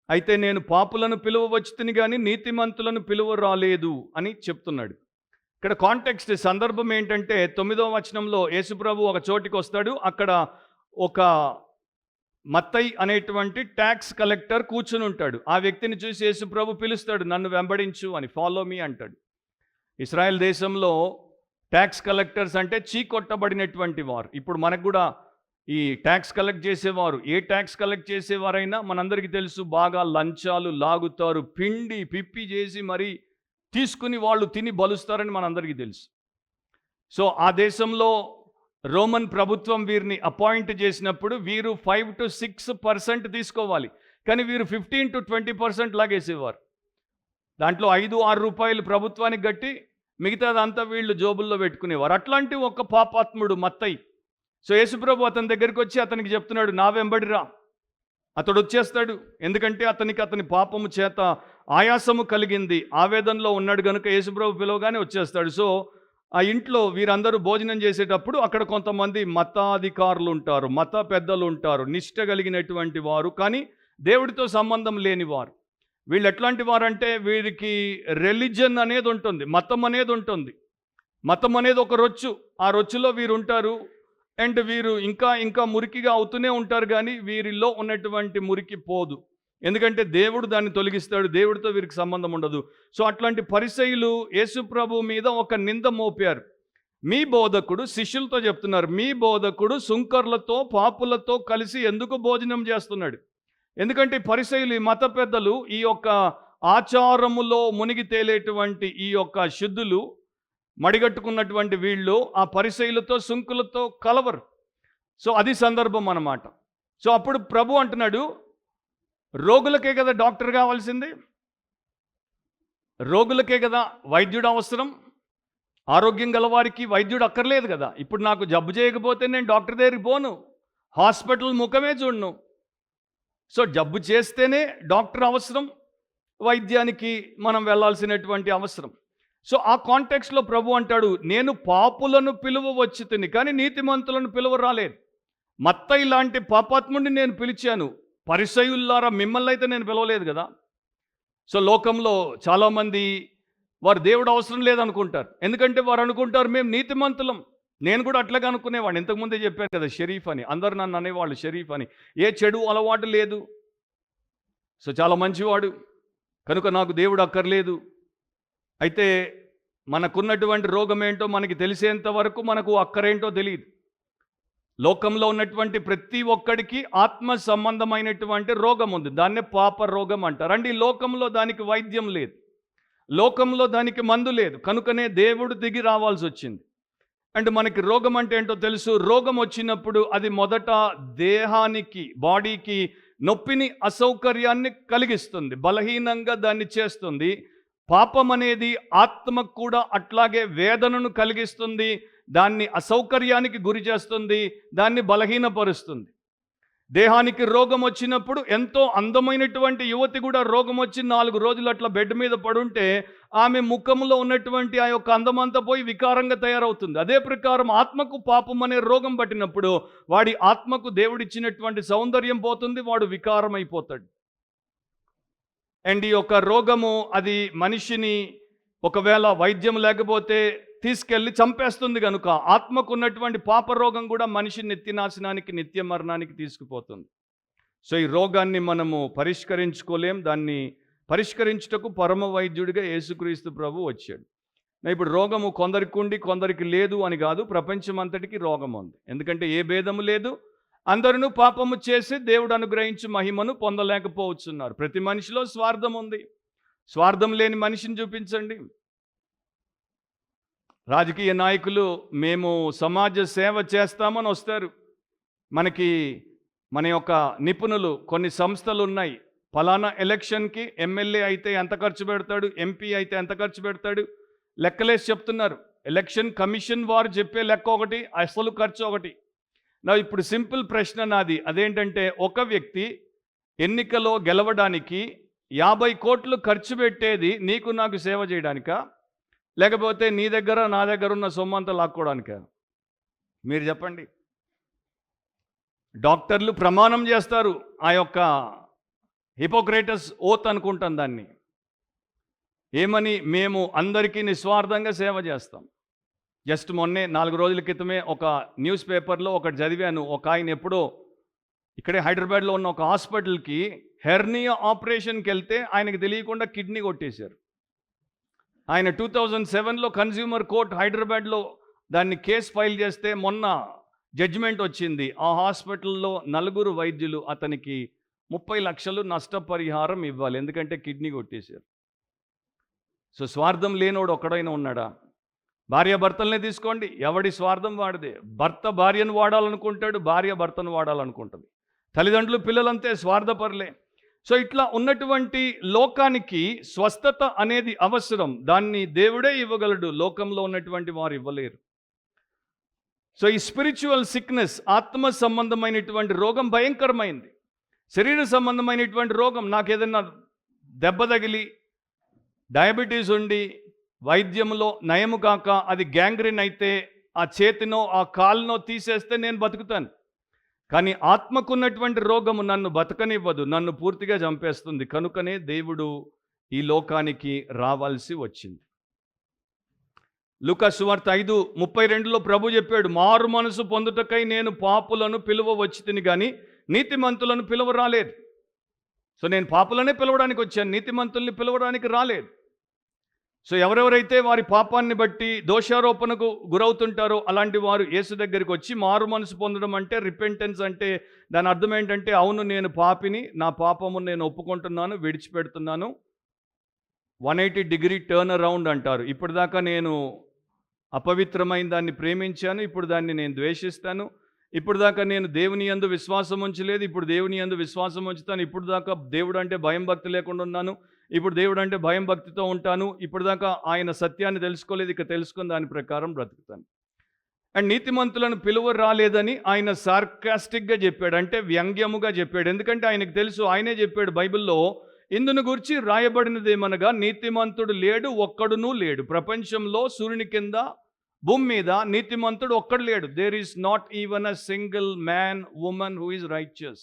అయితే నేను పాపులను పిలువవచ్చుతిని కానీ నీతిమంతులను పిలువ రాలేదు అని చెప్తున్నాడు. ఇక్కడ కాంటెక్స్ట్, సందర్భం ఏంటంటే 9వ వచనంలో యేసుప్రభు ఒక చోటికి వస్తాడు. అక్కడ ఒక మత్తయి అనేటువంటి ట్యాక్స్ కలెక్టర్ కూర్చుని ఉంటాడు. ఆ వ్యక్తిని చూసి యేసుప్రభు పిలుస్తాడు, నన్ను వెంబడించు అని, ఫాలో మీ అంటాడు. ఇశ్రాయేల్ దేశంలో ట్యాక్స్ కలెక్టర్స్ అంటే చీకొట్టబడినటువంటి వారు. ఇప్పుడు మనకు కూడా ఈ ట్యాక్స్ కలెక్ట్ చేసేవారు, ఏ ట్యాక్స్ కలెక్ట్ చేసేవారైనా మనందరికీ తెలుసు, బాగా లంచాలు లాగుతారు, పిండి పిప్పి చేసి మరీ తీసుకుని వాళ్ళు తిని బలుస్తారని మనందరికీ తెలుసు. సో ఆ దేశంలో రోమన్ ప్రభుత్వం వీరిని అపాయింట్ చేసినప్పుడు వీరు 5 to 6% తీసుకోవాలి, కానీ వీరు 15 to 20% లాగేసేవారు. దాంట్లో 5-6 రూపాయలు ప్రభుత్వానికి కట్టి మిగతాదంతా వీళ్ళు జోబుల్లో పెట్టుకునేవారు. అట్లాంటి ఒక పాపాత్ముడు మత్తయి. సో యేసుప్రభు అతని దగ్గరికి వచ్చి అతనికి చెప్తున్నాడు, నా వెంబడిరా, అతడు వచ్చేస్తాడు. ఎందుకంటే అతని పాపము చేత ఆయాసము కలిగింది, ఆవేదనలో ఉన్నాడు కనుక యేసుప్రభు పిలవగానే వచ్చేస్తాడు. సో ఆ ఇంట్లో వీరందరూ భోజనం చేసేటప్పుడు అక్కడ కొంతమంది మతాధికారులు ఉంటారు, మత పెద్దలు ఉంటారు, నిష్ట కలిగినటువంటి వారు, కానీ దేవుడితో సంబంధం లేని వారు. వీళ్ళు ఎట్లాంటి వారంటే వీరికి రిలీజన్ అనేది ఉంటుంది, మతం అనేది ఉంటుంది. మతం అనేది ఒక రొచ్చు, ఆ రొచ్చులో వీరు ఉంటారు. అండ్ వీరు ఇంకా ఇంకా మురికిగా అవుతూనే ఉంటారు, కానీ వీరిలో ఉన్నటువంటి మురికి పోదు. ఎందుకంటే దేవుడు దాన్ని తొలగిస్తాడు, దేవుడితో వీరికి సంబంధం ఉండదు. సో అట్లాంటి పరిసయ్యులు యేసుప్రభు మీద ఒక నింద మోపారు. మీ బోధకుడు, శిష్యులతో చెప్తున్నారు, మీ బోధకుడు సుంకర్లతో పాపులతో కలిసి ఎందుకు భోజనం చేస్తున్నాడు? ఎందుకంటే పరిసయ్యులు, ఈ మత పెద్దలు, ఈ యొక్క ఆచారములో మునిగి తేలేటువంటి ఈ యొక్క శుద్ధులు, మడిగట్టుకున్నటువంటి వీళ్ళు ఆ పరిసయ్యులతో సుంకులతో కలవరు. సో అది సందర్భం అన్నమాట. సో అప్పుడు ప్రభు అంటున్నాడు, రోగులకే కదా డాక్టర్ కావాల్సింది, రోగులకే కదా వైద్యుడు అవసరం, ఆరోగ్యం గలవారికి వైద్యుడు అక్కర్లేదు కదా. ఇప్పుడు నాకు జబ్బు చేయకపోతే నేను డాక్టర్ దగ్గరికి పోను, హాస్పిటల్ ముఖమే చూడను. సో జబ్బు చేస్తేనే డాక్టర్ అవసరం, వైద్యానికి మనం వెళ్ళాల్సినటువంటి అవసరం. సో ఆ కాంటెక్స్లో ప్రభు అంటాడు, నేను పాపులను పిలువ వచ్చి తిని, కానీ నీతిమంతులను పిలువ రాలేదు. మత్తయి లాంటి పాపాత్ముడిని నేను పిలిచాను, పరిసయ్యులారా మిమ్మల్ని అయితే నేను పిలవలేదు కదా. సో లోకంలో చాలామంది వారు దేవుడు అవసరం లేదనుకుంటారు. ఎందుకంటే వారు అనుకుంటారు మేము నీతిమంతులం. నేను కూడా అట్లాగే అనుకునేవాడిని. ఇంతకుముందే చెప్పాను కదా షరీఫ్ అని, అందరు నన్ను అనేవాళ్ళు షరీఫ్ అని. ఏ చెడు అలవాటు లేదు, సో చాలా మంచివాడు కనుక నాకు దేవుడు అక్కర్లేదు. అయితే మనకున్నటువంటి రోగం ఏంటో మనకి తెలిసేంత వరకు మనకు అక్కరేంటో తెలియదు. లోకంలో ఉన్నటువంటి ప్రతి ఒక్కడికి ఆత్మ సంబంధమైనటువంటి రోగం ఉంది, దాన్నే పాప రోగం అంటారు. అంటే ఈ లోకంలో దానికి వైద్యం లేదు, లోకంలో దానికి మందు లేదు, కనుకనే దేవుడు దిగి రావాల్సి వచ్చింది. అంటే మనకి రోగం అంటే ఏంటో తెలుసు. రోగం వచ్చినప్పుడు అది మొదట దేహానికి, బాడీకి నొప్పిని, అసౌకర్యాన్ని కలిగిస్తుంది, బలహీనంగా దాన్ని చేస్తుంది. పాపం అనేది ఆత్మకు కూడా అట్లాగే వేదనను కలిగిస్తుంది, దాన్ని అసౌకర్యానికి గురి చేస్తుంది, దాన్ని బలహీనపరుస్తుంది. దేహానికి రోగం వచ్చినప్పుడు ఎంతో అందమైనటువంటి యువతి కూడా రోగం వచ్చి 4 రోజులు అట్లా బెడ్ మీద పడుంటే ఆమె ముఖంలో ఉన్నటువంటి ఆ యొక్క అందమంతా పోయి వికారంగా తయారవుతుంది. అదే ప్రకారం ఆత్మకు పాపం అనే రోగం పట్టినప్పుడు వాడి ఆత్మకు దేవుడిచ్చినటువంటి సౌందర్యం పోతుంది, వాడు వికారం అయిపోతాడు. అండ్ ఈ యొక్క రోగము అది మనిషిని ఒకవేళ వైద్యం లేకపోతే తీసుకెళ్ళి చంపేస్తుంది కనుక ఆత్మకు ఉన్నటువంటి పాప రోగం కూడా మనిషి నిత్యనాశనానికి, నిత్య మరణానికి తీసుకుపోతుంది. సో ఈ రోగాన్ని మనము పరిష్కరించుకోలేం, దాన్ని పరిష్కరించుటకు పరమ వైద్యుడిగా యేసుక్రీస్తు ప్రభు వచ్చాడు. ఇప్పుడు రోగము కొందరికి ఉండి కొందరికి లేదు అని కాదు, ప్రపంచం అంతటికి రోగం ఉంది. ఎందుకంటే ఏ భేదము లేదు, అందరూ పాపము చేసి దేవుడు అనుగ్రహించి మహిమను పొందలేకపోతున్నారు. ప్రతి మనిషిలో స్వార్థం ఉంది, స్వార్థం లేని మనిషిని చూపించండి. రాజకీయ నాయకులు మేము సమాజ సేవ చేస్తామని వస్తారు. మన యొక్క నిపుణులు కొన్ని సంస్థలు ఉన్నాయి, ఫలానా ఎలక్షన్కి ఎమ్మెల్యే అయితే ఎంత ఖర్చు పెడతాడు, ఎంపీ అయితే ఎంత ఖర్చు పెడతాడు, లెక్కలేసి చెప్తున్నారు. ఎలక్షన్ కమిషన్ వారు చెప్పే లెక్క ఒకటి, అసలు ఖర్చు ఒకటి. ఇప్పుడు సింపుల్ ప్రశ్న నాది, అదేంటంటే ఒక వ్యక్తి ఎన్నికలో గెలవడానికి 50 కోట్లు ఖర్చు పెట్టేది నీకు నాకు సేవ చేయడానికా, లేకపోతే నీ దగ్గర నా దగ్గర ఉన్న సొమ్మంతా లాక్కోవడానికా? మీరు చెప్పండి. డాక్టర్లు ప్రమాణం చేస్తారు, ఆ యొక్క హిపోక్రేటస్ ఓత్ అనుకుంటాం దాన్ని, ఏమని, మేము అందరికీ నిస్వార్థంగా సేవ చేస్తాం. జస్ట్ మొన్నే 4 రోజుల క్రితమే ఒక న్యూస్ పేపర్లో ఒకటి చదివాను. ఒక ఆయన ఎప్పుడో ఇక్కడే హైదరాబాద్లో ఉన్న ఒక హాస్పిటల్కి హెర్నియా ఆపరేషన్కి వెళ్తే ఆయనకు తెలియకుండా కిడ్నీ కొట్టేశారు. ఆయన 2007లో కన్స్యూమర్ కోర్ట్ హైదరాబాద్లో దాన్ని కేసు ఫైల్ చేస్తే మొన్న జడ్జిమెంట్ వచ్చింది. ఆ హాస్పిటల్లో 4 వైద్యులు అతనికి 30 లక్షలు నష్టపరిహారం ఇవ్వాలి, ఎందుకంటే కిడ్నీ కొట్టేశారు. సో స్వార్థం లేనోడు ఒక్కడైనా ఉన్నాడా? భార్యాభర్తలనే తీసుకోండి, ఎవడి స్వార్థం వాడిదే. భర్త భార్యను వాడాలనుకుంటాడు, భార్య భర్తను వాడాలనుకుంటుంది. తల్లిదండ్రులు పిల్లలంతే స్వార్థపరులే. సో ఇట్లా ఉన్నటువంటి లోకానికి స్వస్థత అనేది అవసరం, దాన్ని దేవుడే ఇవ్వగలడు, లోకంలో ఉన్నటువంటి వారు ఇవ్వలేరు. సో ఈ స్పిరిచువల్ సిక్నెస్, ఆత్మ సంబంధమైనటువంటి రోగం భయంకరమైంది. శరీర సంబంధమైనటువంటి రోగం, నాకు ఏదైనా దెబ్బ తగిలి డయాబెటీస్ ఉండి వైద్యంలో నయము కాక అది గ్యాంగ్రీన్ అయితే ఆ చేతినో ఆ కాలునో తీసేస్తే నేను బతుకుతాను. కానీ ఆత్మకున్నటువంటి రోగము నన్ను బతకనివ్వదు, నన్ను పూర్తిగా చంపేస్తుంది. కనుకనే దేవుడు ఈ లోకానికి రావాల్సి వచ్చింది. లూకా సువార్త 5:32లో ప్రభు చెప్పాడు, మారు మనసు పొందుటకై నేను పాపులను పిలువ వచ్చి తిని కానీ నీతిమంతులను పిలువ రాలేదు. సో నేను పాపులనే పిలవడానికి వచ్చాను, నీతిమంతుల్ని పిలవడానికి రాలేదు. సో ఎవరెవరైతే వారి పాపాన్ని బట్టి దోషారోపణకు గురవుతుంటారో అలాంటి వారు యేసు దగ్గరికి వచ్చి మారు మనసు పొందడం అంటే, రిపెంటెన్స్ అంటే దాని అర్థం ఏంటంటే, అవును నేను పాపిని, నా పాపమును నేను ఒప్పుకుంటున్నాను, విడిచిపెడుతున్నాను. 180 డిగ్రీ టర్న్ అరౌండ్ అంటారు. ఇప్పటిదాకా నేను అపవిత్రమైన దాన్ని ప్రేమించాను, ఇప్పుడు దాన్ని నేను ద్వేషిస్తాను. ఇప్పుడు దాకా నేను దేవుని యందు విశ్వాసం ఉంచలేదు, ఇప్పుడు దేవుని యందు విశ్వాసం ఉంచుతాను. ఇప్పుడు దాకా దేవుడు అంటే భయం భక్తి లేకుండా ఉన్నాను, ఇప్పుడు దేవుడు అంటే భయం భక్తితో ఉంటాను. ఇప్పుడు దాకా ఆయన సత్యాన్ని తెలుసుకోలేదు, ఇక తెలుసుకుని దాని ప్రకారం బ్రతుకుతాను. అండ్ నీతిమంతులను పిలువ రాలేదని ఆయన సార్కాస్టిక్గా చెప్పాడు, అంటే వ్యంగ్యముగా చెప్పాడు. ఎందుకంటే ఆయనకు తెలుసు, ఆయనే చెప్పాడు బైబిల్లో, ఇందును గురించి రాయబడినదేమనగా నీతిమంతుడు లేడు, ఒక్కడునూ లేడు. ప్రపంచంలో సూర్యుని కింద భూమి మీద నీతిమంతుడు ఒక్కడు లేడు. There is not even a single man woman who is righteous.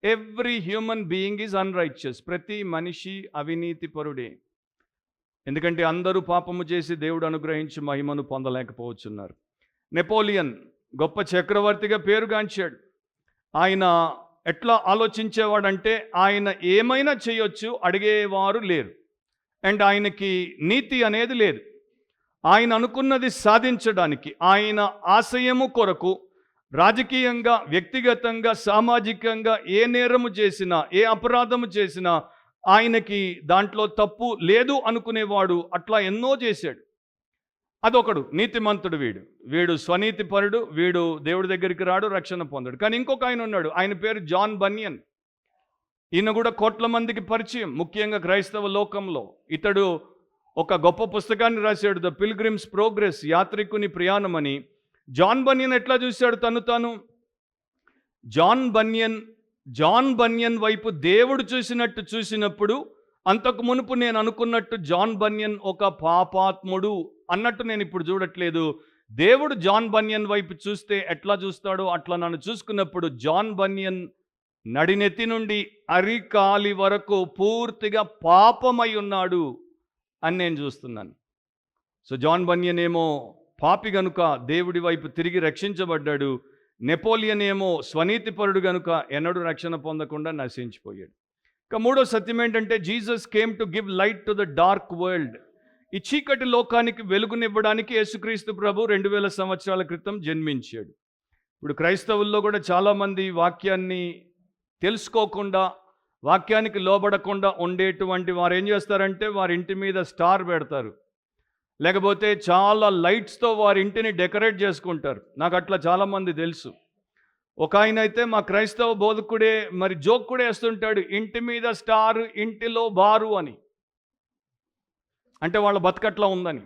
Every human being is unrighteous. ప్రతి మనిషి అవినీతిపరుడే. ఎందుకంటే అందరూ పాపము చేసి దేవుడు అనుగ్రహించి మహిమను పొందలేకపోవచ్చున్నారు. నెపోలియన్ గొప్ప చక్రవర్తిగా పేరుగాంచాడు. ఆయన ఎట్లా ఆలోచించేవాడంటే, ఆయన ఏమైనా చేయొచ్చు, అడిగేవారు లేరు. అండ్ ఆయనకి నీతి అనేది లేదు. ఆయన అనుకున్నది సాధించడానికి, ఆయన ఆశయము కొరకు రాజకీయంగా, వ్యక్తిగతంగా, సామాజికంగా ఏ నేరము చేసినా, ఏ అపరాధము చేసినా ఆయనకి దాంట్లో తప్పు లేదు అనుకునేవాడు. అట్లా ఎన్నో చేశాడు. అదొకడు నీతిమంతుడు. వీడు స్వనీతిపరుడు, వీడు దేవుడి దగ్గరికి రాడు, రక్షణ పొందడు. కానీ ఇంకొక ఆయన ఉన్నాడు, ఆయన పేరు జాన్ బనియన్. ఈయన కూడా కోట్ల మందికి పరిచయం, ముఖ్యంగా క్రైస్తవ లోకంలో. ఇతడు ఒక గొప్ప పుస్తకాన్ని రాశాడు, ద పిల్గ్రిమ్స్ ప్రోగ్రెస్, యాత్రికుని ప్రయాణం అని. జాన్ బనియన్ ఎట్లా చూశాడు తాను? జాన్ బనియన్ వైపు దేవుడు చూసినప్పుడు, అంతకు మునుపు నేను అనుకున్నట్టు జాన్ బనియన్ ఒక పాపాత్ముడు అన్నట్టు నేను ఇప్పుడు చూడట్లేదు. దేవుడు జాన్ బనియన్ వైపు చూస్తే ఎట్లా చూస్తాడో అట్లా నన్ను చూసుకున్నప్పుడు, జాన్ బనియన్ నడినెత్తి నుండి అరికాలి వరకు పూర్తిగా పాపమై ఉన్నాడు అని నేను చూస్తున్నాను. సో జాన్ బనియన్ ఏమో పాపి గనుక దేవుడి వైపు తిరిగి రక్షించబడ్డాడు. నెపోలియన్ ఏమో స్వనీతిపరుడు గనుక ఎన్నడూ రక్షణ పొందకుండా నశించిపోయాడు. ఇక మూడో సత్యం ఏంటంటే, Jesus came to give light to the dark world. ఈ చీకటి లోకానికి వెలుగునివ్వడానికి యేసుక్రీస్తు ప్రభు 2000 సంవత్సరాల క్రితం జన్మించాడు. ఇప్పుడు క్రైస్తవుల్లో కూడా చాలామంది వాక్యాన్ని తెలుసుకోకుండా, వాక్యానికి లోబడకుండా ఉండేటువంటి వారు ఏం చేస్తారంటే, వారి ఇంటి మీద స్టార్ పెడతారు, లేకపోతే చాలా లైట్స్తో వారి ఇంటిని డెకరేట్ చేసుకుంటారు. నాకు అట్లా చాలామంది తెలుసు. ఒక ఆయన అయితే మా క్రైస్తవ బోధకుడే మరి జోక్ కూడా వేస్తుంటాడు, ఇంటి మీద స్టార్ ఇంటిలో బారు అని. అంటే వాళ్ళ బతుకట్లా ఉందని.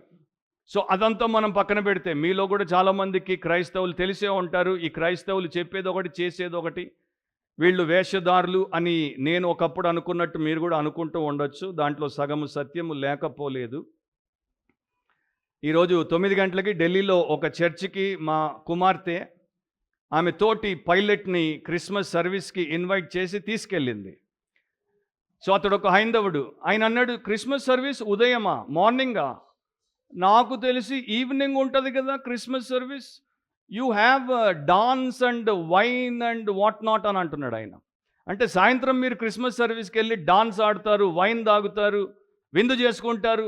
సో అదంతా మనం పక్కన పెడితే, మీలో కూడా చాలామందికి క్రైస్తవులు తెలిసే ఉంటారు. ఈ క్రైస్తవులు చెప్పేది ఒకటి, చేసేది ఒకటి. వీళ్ళు వేషధారులు అని నేను ఒకప్పుడు అనుకున్నట్టు మీరు కూడా అనుకుంటూ ఉండొచ్చు. దాంట్లో సగము సత్యము లేకపోలేదు. ఈరోజు 9 గంటలకి ఢిల్లీలో ఒక చర్చికి మా కుమార్తె ఆమె తోటి పైలట్ని క్రిస్మస్ సర్వీస్కి ఇన్వైట్ చేసి తీసుకెళ్ళింది. సో అతడు ఒక హైందవుడు. ఆయన అన్నాడు, క్రిస్మస్ సర్వీస్ ఉదయమా, మార్నింగా? నాకు తెలిసి ఈవినింగ్ ఉంటుంది కదా Christmas service. You have dance and wine and what not అని అంటున్నాడు ఆయన. అంటే సాయంత్రం మీరు క్రిస్మస్ సర్వీస్కి వెళ్ళి డాన్స్ ఆడతారు, వైన్ తాగుతారు, విందు చేసుకుంటారు.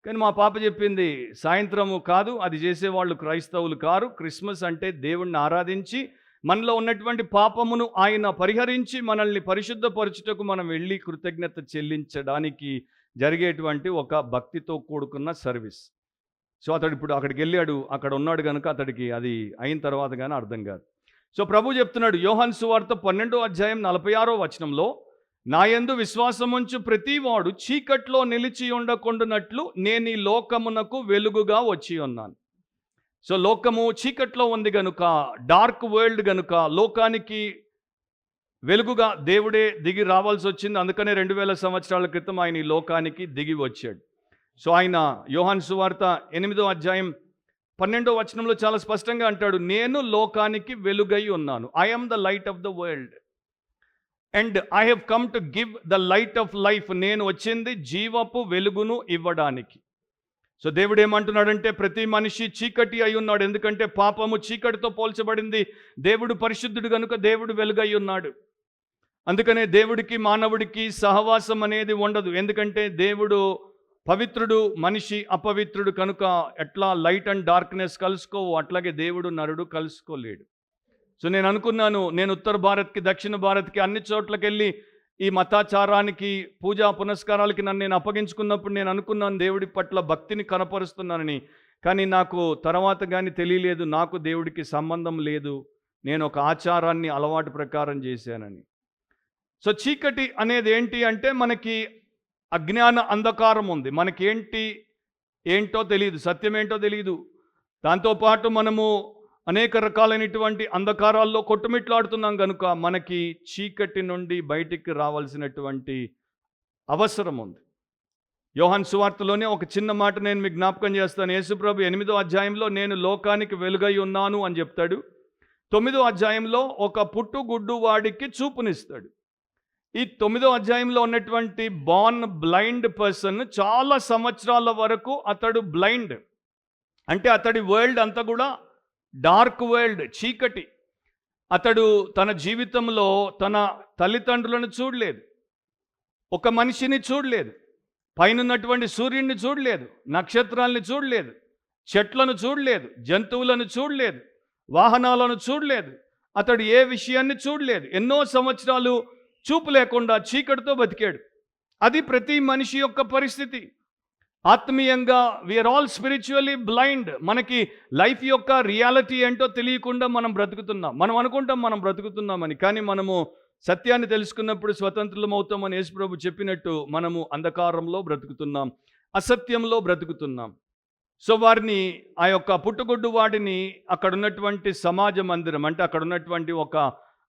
కానీ మా పాప చెప్పింది, సాయంత్రము కాదు, అది చేసేవాళ్ళు క్రైస్తవులు కారు. క్రిస్మస్ అంటే దేవుణ్ణి ఆరాధించి, మనలో ఉన్నటువంటి పాపమును ఆయన పరిహరించి మనల్ని పరిశుద్ధపరచుటకు మనం వెళ్ళి కృతజ్ఞత చెల్లించడానికి జరిగేటువంటి ఒక భక్తితో కూడుకున్న సర్వీస్. సో అతడు ఇప్పుడు అక్కడికి వెళ్ళాడు, అక్కడ ఉన్నాడు కనుక అతడికి అది అయిన తర్వాత కానీ అర్థం కాదు. సో ప్రభు చెప్తున్నాడు, యోహాను సువార్త 12వ అధ్యాయం 46వ వచనంలో, నా యందు విశ్వాసముంచు ప్రతివాడు చీకట్లో నిలిచి ఉండకుండానట్లు నేను ఈ లోకమునకు వెలుగుగా వచ్చి ఉన్నాను. సో లోకము చీకట్లో ఉంది గనుక, డార్క్ వరల్డ్ గనుక, లోకానికి వెలుగుగా దేవుడే దిగి రావాల్సి వచ్చింది. అందుకనే 2000 సంవత్సరాల క్రితం ఆయన ఈ లోకానికి దిగి వచ్చాడు. సో ఆయన యోహాను సువార్త 8వ అధ్యాయం 12వ వచనంలో చాలా స్పష్టంగా అంటాడు, నేను లోకానికి వెలుగై ఉన్నాను. I am the light of the world and I have come to give the light of life. నేను వచ్చింది జీవపు వెలుగును ఇవ్వడానికి. సో దేవుడు ఏమంటున్నాడంటే, ప్రతి మనిషి చీకటి అయి ఉన్నాడు. ఎందుకంటే పాపము చీకటితో పోల్చబడింది. దేవుడు పరిశుద్ధుడు కనుక దేవుడు వెలుగై ఉన్నాడు. అందుకనే దేవుడికి మానవుడికి సహవాసం అనేది ఉండదు. ఎందుకంటే దేవుడు పవిత్రుడు, మనిషి అపవిత్రుడు కనుక ఎట్లా లైట్ అండ్ డార్క్నెస్ కలుసుకోవు, అట్లాగే దేవుడు నరుడు కలుసుకోలేడు. సో నేను అనుకున్నాను, నేను ఉత్తర భారత్కి దక్షిణ భారత్కి అన్ని చోట్లకి వెళ్ళి ఈ మతాచారానికి పూజా పునస్కారాలకి నన్ను నేను అప్పగించుకున్నప్పుడు నేను అనుకున్నాను దేవుడి పట్ల భక్తిని కనపరుస్తున్నానని. కానీ నాకు తర్వాత కానీ తెలియలేదు నాకు దేవుడికి సంబంధం లేదు, నేను ఒక ఆచారాన్ని అలవాటు ప్రకారం చేశానని. సో చీకటి అనేది ఏంటి అంటే మనకి అజ్ఞాన అంధకారం ఉంది. మనకి ఏంటో తెలియదు, సత్యం ఏంటో తెలియదు. దాంతోపాటు మనము అనేక రకాలైనటువంటి అంధకారాల్లో కొట్టుమిట్లాడుతున్నాం కనుక మనకి చీకటి నుండి బయటికి రావాల్సినటువంటి అవసరం ఉంది. యోహాను సువార్తలోనే ఒక చిన్న మాట నేను మీకు జ్ఞాపకం చేస్తాను. యేసుప్రభు 8వ అధ్యాయంలో నేను లోకానికి వెలుగై ఉన్నాను అని చెప్తాడు. 9వ అధ్యాయంలో ఒక పుట్టుగుడ్డు వాడికి చూపునిస్తాడు. ఈ 9వ అధ్యాయంలో ఉన్నటువంటి బార్న్ బ్లైండ్ పర్సన్ చాలా సంవత్సరాల వరకు అతడు బ్లైండ్. అంటే అతడి వరల్డ్ అంతా కూడా డార్క్ వరల్డ్, చీకటి. అతడు తన జీవితంలో తన తల్లిదండ్రులను చూడలేదు, ఒక మనిషిని చూడలేదు, పైనున్నటువంటి సూర్యుడిని చూడలేదు, నక్షత్రాలని చూడలేదు, చెట్లను చూడలేదు, జంతువులను చూడలేదు, వాహనాలను చూడలేదు. అతడు ఏ విషయాన్ని చూడలేదు. ఎన్నో సంవత్సరాలు చూపు లేకుండా చీకటితో బతికాడు. అది ప్రతి మనిషి యొక్క పరిస్థితి. ఆత్మీయంగా వీఆర్ ఆల్ స్పిరిచువల్లీ బ్లైండ్. మనకి లైఫ్ యొక్క రియాలిటీ ఏంటో తెలియకుండా మనం బ్రతుకుతున్నాం. మనం అనుకుంటాం మనం బ్రతుకుతున్నామని, కానీ మనము సత్యాన్ని తెలుసుకున్నప్పుడు స్వతంత్రులం అవుతామని యేసుప్రభు చెప్పినట్టు మనము అంధకారంలో బ్రతుకుతున్నాం, అసత్యంలో బ్రతుకుతున్నాం. సో వారిని, ఆ యొక్క పుట్టుగొడ్డు వాడిని అక్కడ ఉన్నటువంటి సమాజ మందిరం, అంటే అక్కడ ఉన్నటువంటి ఒక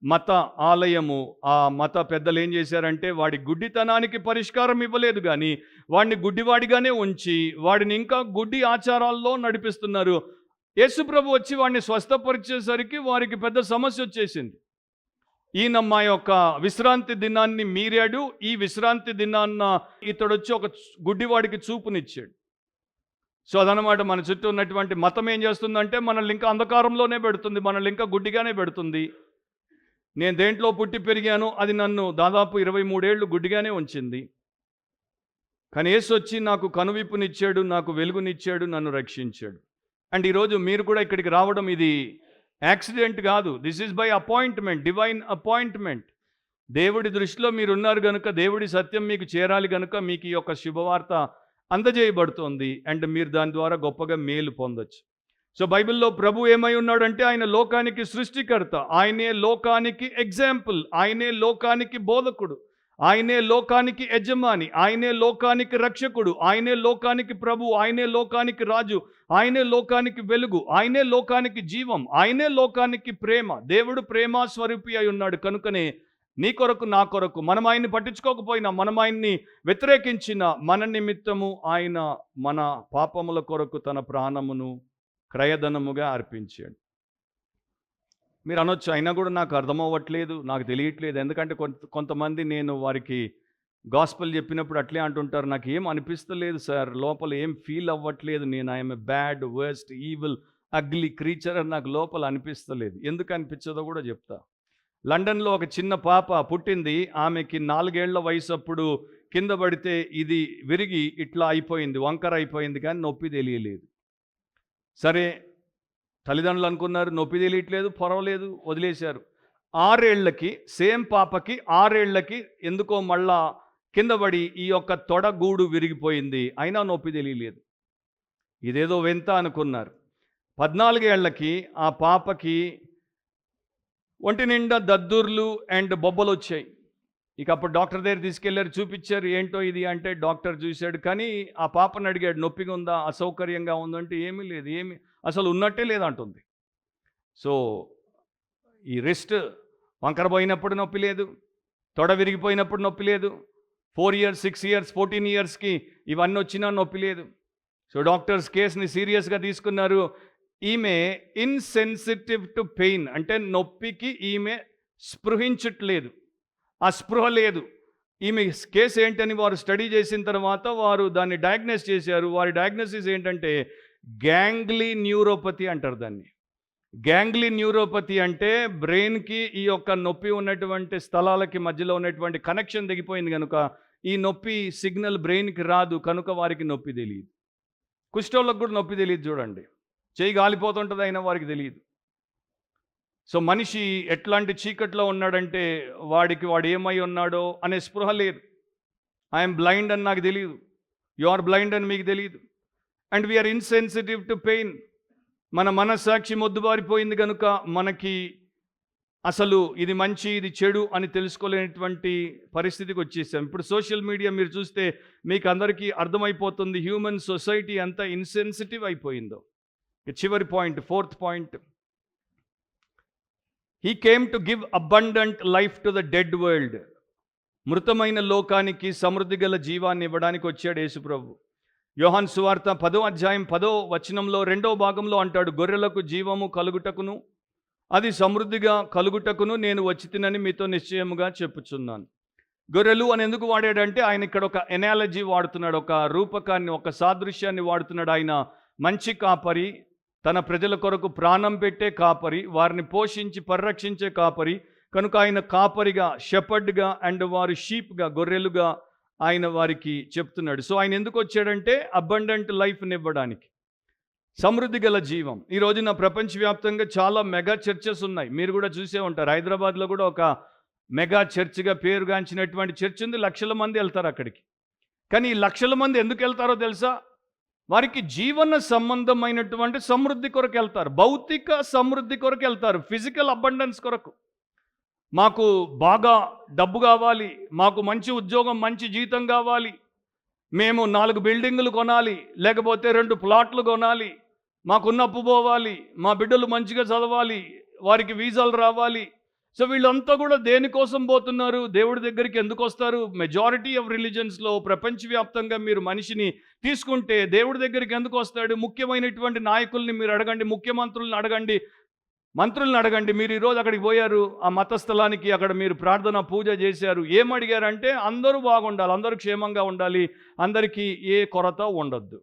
మత ఆలయము, ఆ మత పెద్దలు ఏం చేశారంటే వాడి గుడ్డితనానికి పరిష్కారం ఇవ్వలేదు, కానీ వాడిని గుడ్డివాడిగానే ఉంచి వాడిని ఇంకా గుడ్డి ఆచారాల్లో నడిపిస్తున్నారు. యేసుప్రభు వచ్చి వాడిని స్వస్థపరిచేసరికి వారికి పెద్ద సమస్య వచ్చేసింది. ఈయన మా యొక్క విశ్రాంతి దినాన్ని మీరాడు, ఈ విశ్రాంతి దినాన్న ఇతడు వచ్చి ఒక గుడ్డివాడికి చూపునిచ్చాడు. సో అదనమాట మన చుట్టూ ఉన్నటువంటి మతం ఏం చేస్తుందంటే మనల్ని ఇంకా అంధకారంలోనే పెడుతుంది, మనల్ని ఇంకా గుడ్డిగానే పెడుతుంది. నేను దేంట్లో పుట్టి పెరిగానో అది నన్ను దాదాపు 23 ఏళ్ళు గుడ్డిగానే ఉంచింది. కానీ యేసు వచ్చి నాకు కనువిప్పునిచ్చాడు, నాకు వెలుగునిచ్చాడు, నన్ను రక్షించాడు. అండ్ ఈరోజు మీరు కూడా ఇక్కడికి రావడం ఇది యాక్సిడెంట్ కాదు. This is by appointment, divine appointment. దేవుడి దృష్టిలో మీరు ఉన్నారు కనుక, దేవుడి సత్యం మీకు చేరాలి కనుక మీకు ఈ యొక్క శుభవార్త అందజేయబడుతోంది. అండ్ మీరు దాని ద్వారా గొప్పగా మేలు పొందొచ్చు. సో బైబిల్లో ప్రభు ఏమై ఉన్నాడంటే ఆయన లోకానికి సృష్టికర్త, ఆయనే లోకానికి ఎగ్జాంపుల్, ఆయనే లోకానికి బోధకుడు, ఆయనే లోకానికి యజమాని, ఆయనే లోకానికి రక్షకుడు, ఆయనే లోకానికి ప్రభు, ఆయనే లోకానికి రాజు, ఆయనే లోకానికి వెలుగు, ఆయనే లోకానికి జీవం, ఆయనే లోకానికి ప్రేమ. దేవుడు ప్రేమ స్వరూపి అయి ఉన్నాడు కనుకనే నీ కొరకు నా కొరకు, మనం ఆయన్ని పట్టించుకోకపోయినా, మనం ఆయన్ని వ్యతిరేకించిన మన నిమిత్తము ఆయన మన పాపముల కొరకు తన ప్రాణమును క్రయధనముగా అర్పించాడు. మీరు అనొచ్చు, అయినా కూడా నాకు అర్థమవ్వట్లేదు, నాకు తెలియట్లేదు. ఎందుకంటే కొంతమంది నేను వారికి గాస్పెల్ చెప్పినప్పుడు అట్లే అంటుంటారు, నాకు ఏం అనిపిస్తలేదు సార్, లోపల ఏం ఫీల్ అవ్వట్లేదు, నేను I'm a bad, worst, evil, ugly creature అని నాకు లోపల అనిపిస్తలేదు. ఎందుకు అనిపించదో కూడా చెప్తా. లండన్లో ఒక చిన్న పాప పుట్టింది. ఆమెకి 4 ఏళ్ల వయసు అప్పుడు కింద పడితే ఇది విరిగి ఇట్లా అయిపోయింది, వంకర అయిపోయింది, కానీ నొప్పి తెలియలేదు. సరే తల్లిదండ్రులు అనుకున్నారు నొప్పి తెలియట్లేదు, పర్వాలేదు, వదిలేశారు. 6 ఏళ్లకి సేమ్ పాపకి 6 ఏళ్లకి ఎందుకో మళ్ళా కింద పడి ఈ యొక్క తొడగూడు విరిగిపోయింది, అయినా నొప్పి తెలియలేదు. ఇదేదో వింత అనుకున్నారు. 14 ఏళ్లకి ఆ పాపకి ఒంటి నిండా దద్దుర్లు అండ్ బొబ్బలు వచ్చాయి. ఇక అప్పుడు డాక్టర్ దగ్గర తీసుకెళ్లారు, చూపించారు, ఏంటో ఇది అంటే డాక్టర్ చూశాడు. కానీ ఆ పాపను అడిగాడు, నొప్పిగా ఉందా, అసౌకర్యంగా ఉందంటే ఏమీ లేదు, అసలు ఉన్నట్టే లేదంటుంది. సో ఈ రెస్ట్ వంకర పోయినప్పుడు నొప్పి లేదు, తొడ విరిగిపోయినప్పుడు నొప్పి లేదు, 4 ఇయర్స్ 6 ఇయర్స్ 14 ఇయర్స్కి ఇవన్నీ వచ్చినా నొప్పి లేదు. సో డాక్టర్స్ కేసుని సీరియస్గా తీసుకున్నారు. ఈమె ఇన్సెన్సిటివ్ టు పెయిన్, అంటే నొప్పికి ఈమె స్పృహించట్లేదు, ఆ స్పృహ లేదు. ఈమె కేసు ఏంటని వారు స్టడీ చేసిన తర్వాత వారు దాన్ని డయాగ్నోస్ చేశారు. వారి డయాగ్నోసిస్ ఏంటంటే గ్యాంగ్లీ న్యూరోపతి అంటారు దాన్ని. గ్యాంగ్లీ న్యూరోపతి అంటే బ్రెయిన్కి ఈ యొక్క నొప్పి ఉన్నటువంటి స్థలాలకి మధ్యలో ఉన్నటువంటి కనెక్షన్ తెగిపోయింది కనుక ఈ నొప్పి సిగ్నల్ బ్రెయిన్కి రాదు, కనుక వారికి నొప్పి తెలియదు. కుష్ఠోళ్ళకు కూడా నొప్పి తెలియదు చూడండి, చేయి గాలిపోతుంటుంది అయినా వారికి తెలియదు. సో మనిషి ఎట్లాంటి చీకట్లో ఉన్నాడంటే వాడు ఏమై ఉన్నాడో అనే స్పృహ లేదు. ఐఎమ్ బ్లైండ్ అని నాకు తెలియదు, యు ఆర్ బ్లైండ్ అని మీకు తెలియదు. And we're insensitive to pain. మన మనస్సాక్షి మొద్దుబారిపోయింది కనుక మనకి అసలు ఇది మంచి ఇది చెడు అని తెలుసుకోలేనటువంటి పరిస్థితికి వచ్చేసాం. ఇప్పుడు సోషల్ మీడియా మీరు చూస్తే మీకు అందరికీ అర్థమైపోతుంది హ్యూమన్ సొసైటీ అంతా ఇన్సెన్సిటివ్ అయిపోయిందో. చివరి point, 4th point, he came to give abundant life to the dead world. మృతమైన లోకానికి సమృద్ధి గల జీవాన్ని ఇవ్వడానికి వచ్చాడు యేసుప్రభు. యోహాను సువార్త 10వ అధ్యాయం 10వ వచనంలో 2వ భాగంలో అంటాడు, గొర్రెలకు జీవము కలుగుటకును అది సమృద్ధిగా కలుగుటకును నేను వచ్చి తినని మీతో నిశ్చయముగా చెప్పుచున్నాను. గొర్రెలు అని ఎందుకు వాడాడంటే ఆయన ఇక్కడ ఒక ఎనాలజీ వాడుతున్నాడు, ఒక రూపకాన్ని, ఒక సాదృశ్యాన్ని వాడుతున్నాడు. ఆయన మంచి కాపరి, తన ప్రజల కొరకు ప్రాణం పెట్టే కాపరి, వారిని పోషించి పరిరక్షించే కాపరి కనుక ఆయన కాపరిగా, షెపర్డ్గా అండ్ వారు షీప్గా, గొర్రెలుగా ఆయన వారికి చెప్తున్నాడు. సో ఆయన ఎందుకు వచ్చాడంటే అబండెంట్ లైఫ్ని ఇవ్వడానికి, సమృద్ధి గల జీవం. ఈ రోజున ప్రపంచవ్యాప్తంగా చాలా మెగా చర్చెస్ ఉన్నాయి, మీరు కూడా చూసే ఉంటారు. హైదరాబాద్లో కూడా ఒక మెగా చర్చ్గా పేరుగాంచినటువంటి చర్చ్ ఉంది, లక్షల మంది వెళ్తారు అక్కడికి. కానీ ఈ లక్షల మంది ఎందుకు వెళ్తారో తెలుసా? వారికి జీవన సంబంధమైనటువంటి సమృద్ధి కొరకు వెళ్తారు, భౌతిక సమృద్ధి కొరకు వెళ్తారు, ఫిజికల్ అబండెన్స్ కొరకు. మాకు బాగా డబ్బు కావాలి, మాకు మంచి ఉద్యోగం, మంచి జీతం కావాలి, మేము 4 బిల్డింగులు కొనాలి, లేకపోతే 2 ప్లాట్లు కొనాలి, మాకున్న అప్పు పోవాలి, మా బిడ్డలు మంచిగా చదవాలి, వారికి వీసాలు రావాలి. సో వీళ్ళంతా కూడా దేనికోసం పోతున్నారు? దేవుడి దగ్గరికి ఎందుకు వస్తారు? మెజారిటీ ఆఫ్ రిలీజన్స్లో ప్రపంచవ్యాప్తంగా మీరు మనిషిని తీసుకుంటే దేవుడి దగ్గరికి ఎందుకు వస్తాడు? ముఖ్యమైనటువంటి నాయకుల్ని మీరు అడగండి, ముఖ్యమంత్రులను అడగండి, మంత్రులను అడగండి. మీరు ఈరోజు అక్కడికి పోయారు, ఆ మతస్థలానికి, అక్కడ మీరు ప్రార్థన పూజ చేశారు, ఏమడిగారంటే అందరూ బాగుండాలి, అందరూ క్షేమంగా ఉండాలి, అందరికీ ఏ కొరత ఉండొద్దు.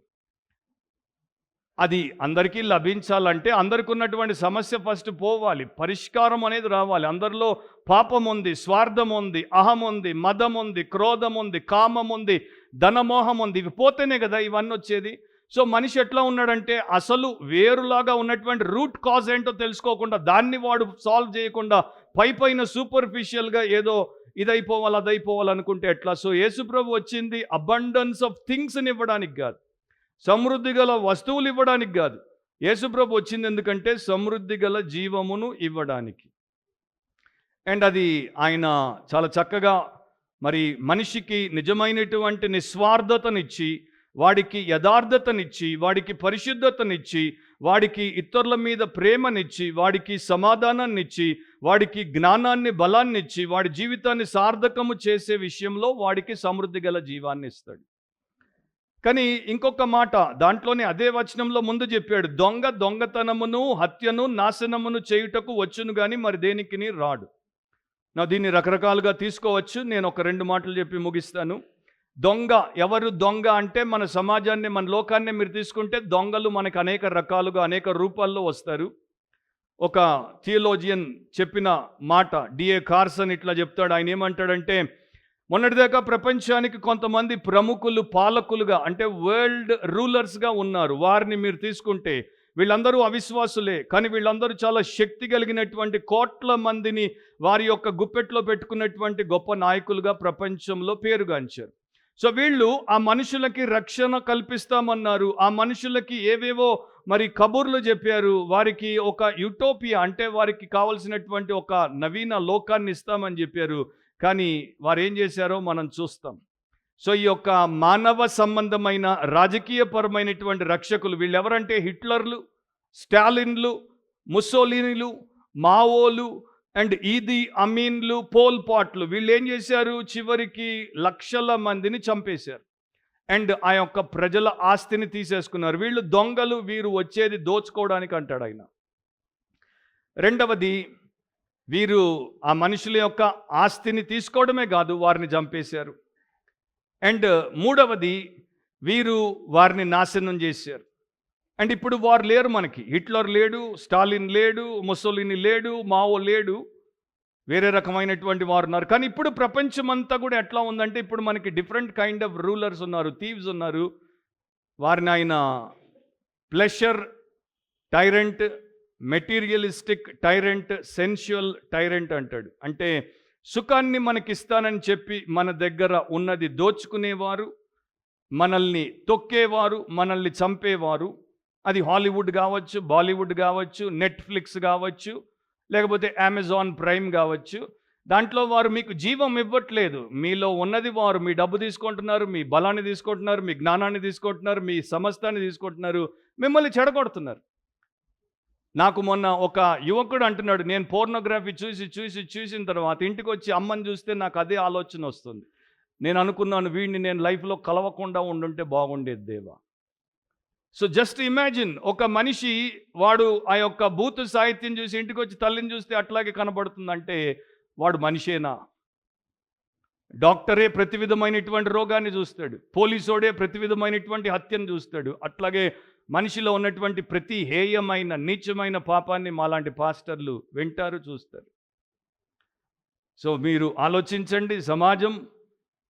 అది అందరికీ లభించాలంటే అందరికీ ఉన్నటువంటి సమస్య ఫస్ట్ పోవాలి, పరిష్కారం అనేది రావాలి. అందరిలో పాపం ఉంది, స్వార్థం ఉంది, అహం ఉంది, మదం ఉంది, క్రోధం ఉంది, కామం ఉంది, ధనమోహం ఉంది. ఇవి పోతేనే కదా ఇవన్నీ వచ్చేది. సో మనిషి ఎట్లా ఉన్నాడంటే అసలు వేరులాగా ఉన్నటువంటి రూట్ కాజ్ ఏంటో తెలుసుకోకుండా, దాన్ని వాడు సాల్వ్ చేయకుండా పైన సూపర్ఫిషియల్గా ఏదో ఇదైపోవాలి అదైపోవాలనుకుంటే ఎట్లా? సో యేసుప్రభు వచ్చింది అబండెన్స్ ఆఫ్ థింగ్స్ని ఇవ్వడానికి కాదు, సమృద్ధి గల వస్తువులు ఇవ్వడానికి కాదు. యేసుప్రభు వచ్చింది ఎందుకంటే సమృద్ధి గల జీవమును ఇవ్వడానికి. అండ్ అది ఆయన చాలా చక్కగా మరి మనిషికి నిజమైనటువంటి నిస్వార్థతనిచ్చి, వాడికి యథార్థతనిచ్చి, వాడికి పరిశుద్ధతనిచ్చి, వాడికి ఇతరుల మీద ప్రేమనిచ్చి, వాడికి సమాధానాన్నిచ్చి, వాడికి జ్ఞానాన్ని, బలాన్నిచ్చి, వాడి జీవితాన్ని సార్థకము చేసే విషయంలో వాడికి సమృద్ధి గల జీవాన్ని ఇస్తాడు. కానీ ఇంకొక మాట దాంట్లోనే అదే వచనంలో ముందు చెప్పాడు, దొంగతనమును హత్యను నాశనమును చేయుటకు వచ్చును కానీ మరి దేనికిని రాడు. దీన్ని రకరకాలుగా తీసుకోవచ్చు, నేను ఒక 2 మాటలు చెప్పి ముగిస్తాను. దొంగ, ఎవరు దొంగ అంటే మన సమాజాన్ని, మన లోకాన్ని మీరు తీసుకుంటే దొంగలు మనకు అనేక రకాలుగా, అనేక రూపాల్లో వస్తారు. ఒక థియోలోజియన్ చెప్పిన మాట, డిఏ కార్సన్ ఇట్లా చెప్తాడు. ఆయన ఏమంటాడంటే, మొన్నటిదాకా ప్రపంచానికి కొంతమంది ప్రముఖులు, పాలకులుగా అంటే వరల్డ్ రూలర్స్గా ఉన్నారు. వారిని మీరు తీసుకుంటే వీళ్ళందరూ అవిశ్వాసులే, కానీ వీళ్ళందరూ చాలా శక్తి కలిగినటువంటి, కోట్ల మందిని వారి యొక్క గుప్పెట్లో పెట్టుకున్నటువంటి గొప్ప నాయకులుగా ప్రపంచంలో పేరుగాంచారు. సో వీళ్ళు ఆ మనుషులకి రక్షణ కల్పిస్తామన్నారు, ఆ మనుషులకి ఏవేవో మరి కబుర్లు చెప్పారు, వారికి ఒక యూటోపియా అంటే వారికి కావలసినటువంటి ఒక నవీన లోకాన్ని ఇస్తామని చెప్పారు. కానీ వారు ఏం చేశారో మనం చూస్తాం. సో ఈ యొక్క మానవ సంబంధమైన రాజకీయపరమైనటువంటి రక్షకులు వీళ్ళెవరంటే హిట్లర్లు, స్టాలిన్లు, ముస్సోలినీలు, మావోలు, అండ్ ఈది అమీన్లు, పోల్ పాట్లు వీళ్ళు ఏం చేశారు, చివరికి లక్షల మందిని చంపేశారు. అండ్ ఆ యొక్క ప్రజల ఆస్తిని తీసేసుకున్నారు. వీళ్ళు దొంగలు, వీరు వచ్చేది దోచుకోవడానికి అంటాడు ఆయన. రెండవది, వీరు ఆ మనుషుల యొక్క ఆస్తిని తీసుకోవడమే కాదు, వారిని చంపేశారు. అండ్ మూడవది, వీరు వారిని నాశనం చేశారు. అండ్ ఇప్పుడు వారు లేరు మనకి. హిట్లర్ లేడు, స్టాలిన్ లేడు, ముసోలిని లేడు, మావో లేడు, వేరే రకమైనటువంటి వారు ఉన్నారు. కానీ ఇప్పుడు ప్రపంచమంతా కూడా ఎట్లా ఉందంటే, ఇప్పుడు మనకి డిఫరెంట్ కైండ్ ఆఫ్ రూలర్స్ ఉన్నారు, థీవ్స్ ఉన్నారు. వారిని ఆయన pleasure tyrant, materialistic tyrant, sensual tyrant అంటాడు. అంటే సుఖాన్ని మనకిస్తానని చెప్పి మన దగ్గర ఉన్నది దోచుకునేవారు, మనల్ని తొక్కేవారు, మనల్ని చంపేవారు. అది హాలీవుడ్ కావచ్చు, బాలీవుడ్ కావచ్చు, నెట్ఫ్లిక్స్ కావచ్చు, లేకపోతే అమెజాన్ ప్రైమ్ కావచ్చు. దాంట్లో వారు మీకు జీవం ఇవ్వట్లేదు. మీలో ఉన్నది వారు మీ డబ్బు తీసుకుంటున్నారు, మీ బలాన్ని తీసుకుంటున్నారు, మీ జ్ఞానాన్ని తీసుకుంటున్నారు, మీ సమస్తాన్ని తీసుకుంటున్నారు, మిమ్మల్ని చెడగొడుతున్నారు. నాకు మొన్న ఒక యువకుడు అంటున్నాడు, నేను పోర్నోగ్రఫీ చూసిన తర్వాత ఇంటికి వచ్చి అమ్మని చూస్తే నాకు అదే ఆలోచన వస్తుంది. నేను అనుకున్నాను, వీడిని నేను లైఫ్లో కలవకుండా ఉండుంటే బాగుండేది దేవా. సో జస్ట్ ఇమాజిన్, ఒక మనిషి వాడు ఆ యొక్క బూతు సాహిత్యం చూసి ఇంటికి వచ్చి తల్లిని చూస్తే అట్లాగే కనబడుతుందంటే వాడు మనిషేనా? డాక్టరే ప్రతి విధమైనటువంటి రోగాన్ని చూస్తాడు, పోలీసోడే ప్రతి విధమైనటువంటి హత్యను చూస్తాడు. అట్లాగే మనిషిలో ఉన్నటువంటి ప్రతి హేయమైన నీచమైన పాపాన్ని మాలాంటి పాస్టర్లు వింటారు, చూస్తారు. సో మీరు ఆలోచించండి. సమాజం,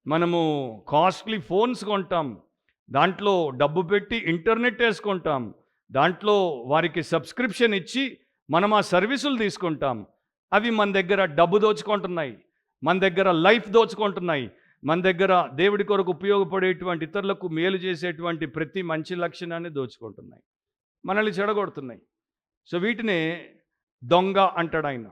మనము కాస్ట్లీ ఫోన్స్ కొంటాం, దాంట్లో డబ్బు పెట్టి ఇంటర్నెట్ వేసుకుంటాం, దాంట్లో వారికి సబ్స్క్రిప్షన్ ఇచ్చి మనం ఆ సర్వీసులు తీసుకుంటాం. అవి మన దగ్గర డబ్బు దోచుకుంటున్నాయి, మన దగ్గర లైఫ్ దోచుకుంటున్నాయి, మన దగ్గర దేవుడి కొరకు ఉపయోగపడేటువంటి, ఇతరులకు మేలు చేసేటువంటి ప్రతి మంచి లక్షణాన్ని దోచుకుంటున్నాయి, మనల్ని చెడగొడుతున్నాయి. సో వీటినే దొంగ అంటాడు ఆయన.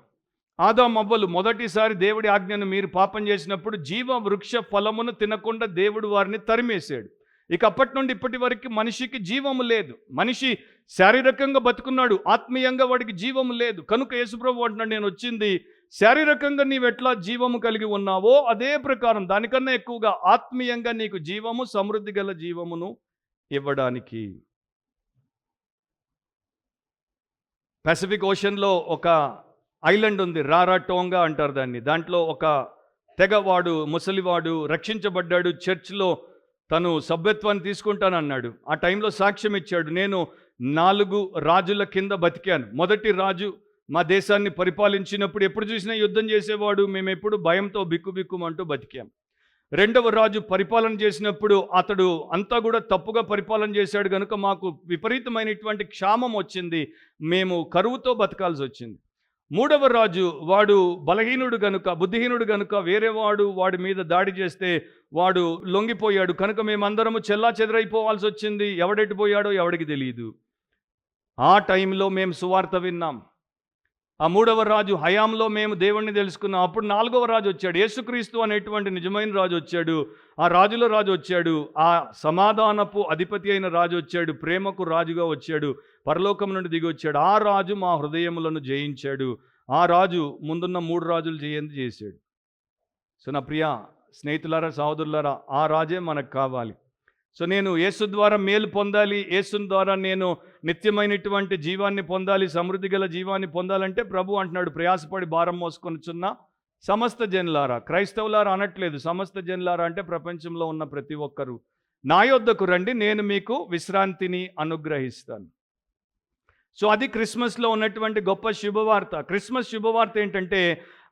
ఆదాము అవ్వలు మొదటిసారి దేవుడి ఆజ్ఞను మీరు పాపం చేసినప్పుడు జీవ వృక్ష ఫలమును తినకుండా దేవుడు వారిని తరిమేశాడు. ఇక అప్పటి నుండి ఇప్పటి వరకు మనిషికి జీవము లేదు. మనిషి శారీరకంగా బతుకున్నాడు, ఆత్మీయంగా వాడికి జీవము లేదు. కనుక యేసుప్రభు అంటున్నాడు, నేను వచ్చింది శారీరకంగా నీవు ఎట్లా జీవము కలిగి ఉన్నావో అదే ప్రకారం దానికన్నా ఎక్కువగా ఆత్మీయంగా నీకు జీవము, సమృద్ధి గల జీవమును ఇవ్వడానికి. పసిఫిక్ ఓషన్లో ఒక ఐలాండ్ ఉంది, రారాటోంగా అంటారు దాన్ని. దాంట్లో ఒక తెగవాడు, ముసలివాడు రక్షించబడ్డాడు. చర్చ్లో తను సభ్యత్వాన్ని తీసుకుంటానన్నాడు. ఆ టైంలో సాక్ష్యం ఇచ్చాడు, నేను 4 రాజుల కింద బతికాను. మొదటి రాజు మా దేశాన్ని పరిపాలించినప్పుడు ఎప్పుడు చూసినా యుద్ధం చేసేవాడు, మేము ఎప్పుడు భయంతో బిక్కుబిక్కుమంటూ బతికాం. రెండవ రాజు పరిపాలన చేసినప్పుడు అతడు అంతా కూడా తప్పుగా పరిపాలన చేశాడు కనుక మాకు విపరీతమైనటువంటి క్షామం వచ్చింది, మేము కరువుతో బతకాల్సి వచ్చింది. మూడవ రాజు వాడు బలహీనుడు గనుక, బుద్ధిహీనుడు గనుక వేరేవాడు వాడి మీద దాడి చేస్తే వాడు లొంగిపోయాడు కనుక మేమందరము చెల్లా చెదరైపోవాల్సి వచ్చింది. ఎవడెట్టిపోయాడో ఎవడికి తెలియదు. ఆ టైంలో మేము సువార్త విన్నాం. ఆ మూడవ రాజు హయాంలో మేము దేవుణ్ణి తెలుసుకున్నాం. అప్పుడు 4వ రాజు వచ్చాడు, యేసుక్రీస్తు అనేటువంటి నిజమైన రాజు వచ్చాడు. ఆ రాజుల రాజు వచ్చాడు, ఆ సమాధానపు అధిపతి అయిన రాజు వచ్చాడు, ప్రేమకు రాజుగా వచ్చాడు, పరలోకం నుండి దిగి వచ్చాడు. ఆ రాజు మా హృదయములను జయించాడు. ఆ రాజు ముందున్న 3 రాజులు జయంతి చేశాడు. సో నా ప్రియ స్నేహితులారా, సహోదరులారా, ఆ రాజే మనకు కావాలి. సో నేను యేసు ద్వారా మేలు పొందాలి, యేసు ద్వారా నేను నిత్యమైనటువంటి జీవాన్ని పొందాలి, సమృద్ధి గల జీవాన్ని పొందాలంటే ప్రభు అంటున్నాడు, ప్రయాసపడి భారం మోసుకొనుచున్న సమస్త జనులారా. క్రైస్తవులారా అనట్లేదు, సమస్త జనులారా అంటే ప్రపంచంలో ఉన్న ప్రతి ఒక్కరూ నా యొద్దకు రండి, నేను మీకు విశ్రాంతిని అనుగ్రహిస్తాను. సో అది క్రిస్మస్లో ఉన్నటువంటి గొప్ప శుభవార్త. క్రిస్మస్ శుభవార్త ఏంటంటే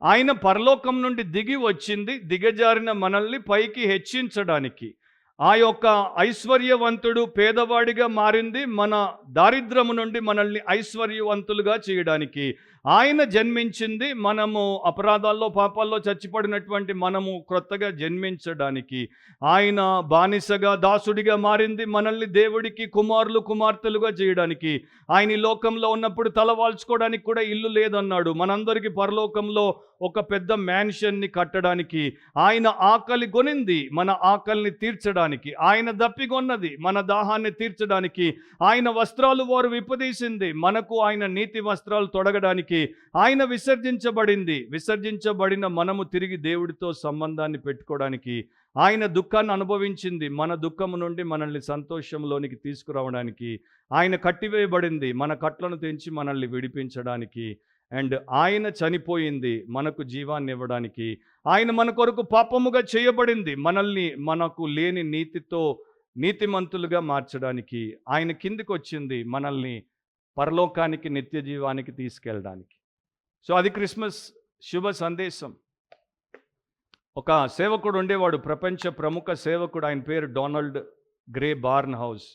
ఆయన పరలోకం నుండి దిగి వచ్చింది దిగజారిన మనల్ని పైకి హెచ్చించడానికి. ఆ యొక్క ఐశ్వర్యవంతుడు పేదవాడిగా మారింది మన దారిద్రము నుండి మనల్ని ఐశ్వర్యవంతులుగా చేయడానికి. ఆయన జన్మించింది మనము అపరాధాల్లో పాపాల్లో చచ్చిపడినటువంటి మనము క్రొత్తగా జన్మించడానికి. ఆయన బానిసగా దాసుడిగా మారింది మనల్ని దేవుడికి కుమారులు కుమార్తెలుగా చేయడానికి. ఆయన ఈ లోకంలో ఉన్నప్పుడు తలవాల్చుకోవడానికి కూడా ఇల్లు లేదన్నాడు. మనందరికీ పరలోకంలో ఒక పెద్ద మ్యాన్షన్ని కట్టడానికి. ఆయన ఆకలి కొనింది మన ఆకలిని తీర్చడానికి. ఆయన దప్పికొన్నది మన దాహాన్ని తీర్చడానికి. ఆయన వస్త్రాలు వారు విప్పదీసింది మనకు ఆయన నీతి వస్త్రాలు తొడగడానికి. చేయడానికి ఆయన విసర్జించబడిన మనము తిరిగి దేవుడితో సంబంధాన్ని పెట్టుకోవడానికి ఆయన దుఃఖాన్ని అనుభవించింది. మన దుఃఖము నుండి మనల్ని సంతోషంలోనికి తీసుకురావడానికి ఆయన కట్టివేయబడింది, మన కట్లను తెంచి మనల్ని విడిపించడానికి. అండ్ ఆయన చనిపోయింది మనకు జీవాన్ని ఇవ్వడానికి. ఆయన మన కొరకు పాపముగా చేయబడింది, మనల్ని మనకు లేని నీతితో నీతిమంతులుగా మార్చడానికి. ఆయన కిందికి వచ్చింది మనల్ని పరలోకానికి, నిత్య జీవానికి తీసుకెళ్ళడానికి. సో అది క్రిస్మస్ శుభ సందేశం. ఒక సేవకుడు ఉండేవాడు, ప్రపంచ ప్రముఖ సేవకుడు. ఆయన పేరు డొనాల్డ్ గ్రే బార్న్ హౌస్.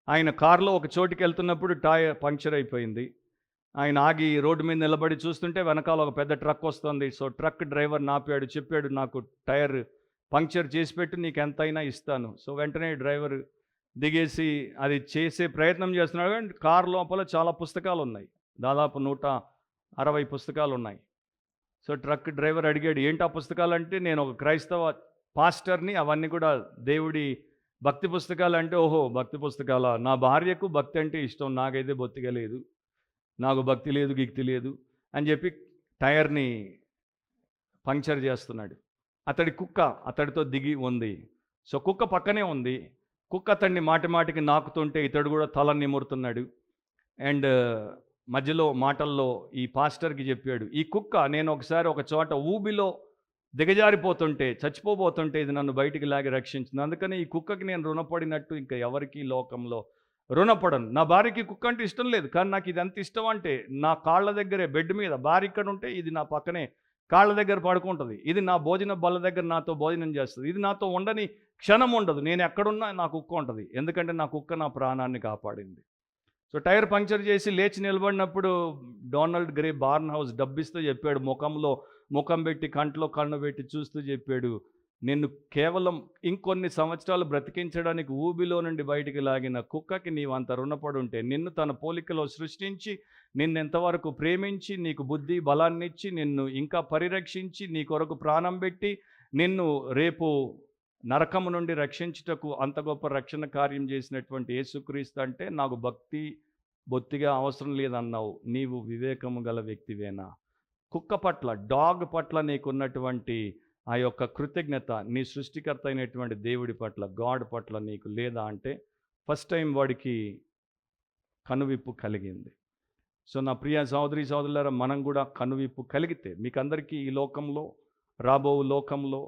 ఆయన కారులో ఒక చోటికి వెళ్తున్నప్పుడు టైర్ పంక్చర్ అయిపోయింది. ఆయన ఆగి రోడ్డు మీద నిలబడి చూస్తుంటే వెనకాల ఒక పెద్ద ట్రక్ వస్తుంది. సో ట్రక్ డ్రైవర్ నాపాడు, చెప్పాడు, నాకు టైర్ పంక్చర్ చేసి పెట్టు, నీకు ఎంతైనా ఇస్తాను. సో వెంటనే డ్రైవర్ దిగేసి అది చేసే ప్రయత్నం చేస్తున్నాడు. కానీ కారు లోపల చాలా పుస్తకాలు ఉన్నాయి, దాదాపు 160 పుస్తకాలు ఉన్నాయి. సో ట్రక్ డ్రైవర్ అడిగాడు, ఏంటి ఆ పుస్తకాలు అంటే, నేను ఒక క్రైస్తవ పాస్టర్ని, అవన్నీ కూడా దేవుడి భక్తి పుస్తకాలు అంటే. ఓహో, భక్తి పుస్తకాల, నా భార్యకు భక్తి అంటే ఇష్టం, నాకైతే బొత్తిగా లేదు, నాకు భక్తి లేదు, గిక్తి లేదు అని చెప్పి టైర్ని పంక్చర్ చేస్తున్నాడు. అతడి కుక్క అతడితో దిగి ఉంది. సో కుక్క పక్కనే ఉంది. కుక్క అతన్ని మాటికి నాకుతుంటే ఇతడు కూడా తల నిమురుతున్నాడు. అండ్ మధ్యలో మాటల్లో ఈ పాస్టర్కి చెప్పాడు, ఈ కుక్క నేను ఒకసారి ఒక చోట ఊబిలో దిగజారిపోతుంటే, చచ్చిపోబోతుంటే ఇది నన్ను బయటికి లాగి రక్షించింది. అందుకని ఈ కుక్కకి నేను రుణపడినట్టు ఇంకా ఎవరికి లోకంలో రుణపడను. నా భార్యకి కుక్క అంటే ఇష్టం లేదు, కానీ నాకు ఇది ఎంత ఇష్టం అంటే, నా కాళ్ళ దగ్గరే బెడ్ మీద, భార్య ఇక్కడ ఉంటే ఇది నా పక్కనే కాళ్ళ దగ్గర పడుకుంటుంది, ఇది నా భోజన బల్ల దగ్గర నాతో భోజనం చేస్తుంది, ఇది నాతో ఉండని క్షణం ఉండదు, నేను ఎక్కడున్నా నా కుక్క ఉంటుంది, ఎందుకంటే నా కుక్క నా ప్రాణాన్ని కాపాడింది. సో టైర్ పంక్చర్ చేసి లేచి నిలబడినప్పుడు డొనాల్డ్ గ్రే బార్న్ హౌస్ డబ్బిస్తూ చెప్పాడు, ముఖం పెట్టి కంట్లో కన్ను పెట్టి చూస్తూ చెప్పాడు, నిన్ను కేవలం ఇంకొన్ని సంవత్సరాలు బ్రతికించడానికి ఊబిలో నుండి బయటికి లాగిన కుక్కకి నీవు అంత రుణపడి ఉంటే, నిన్ను తన పోలికలో సృష్టించి నిన్నెంతవరకు ప్రేమించి నీకు బుద్ధి బలాన్నిచ్చి నిన్ను ఇంకా పరిరక్షించి నీ కొరకు ప్రాణం పెట్టి నిన్ను రేపు నరకము నుండి రక్షించుటకు అంత గొప్ప రక్షణ కార్యం చేసినటువంటి యేసుక్రీస్తు అంటే నాకు భక్తి బొత్తిగా అవసరం లేదన్నావు, నీవు వివేకము గల వ్యక్తివేనా? కుక్క పట్ల, డాగ్ పట్ల నీకున్నటువంటి ఆ యొక్క కృతజ్ఞత నీ సృష్టికర్త అయినటువంటి దేవుడి పట్ల, గాడ్ పట్ల నీకు లేదా అంటే ఫస్ట్ టైం వాడికి కనువిప్పు కలిగింది. సో నా ప్రియ సహోదరి సహోదరులారా, మనం కూడా కనువిప్పు కలిగితే మీకు అందరికీ ఈ లోకంలో, రాబో లోకంలో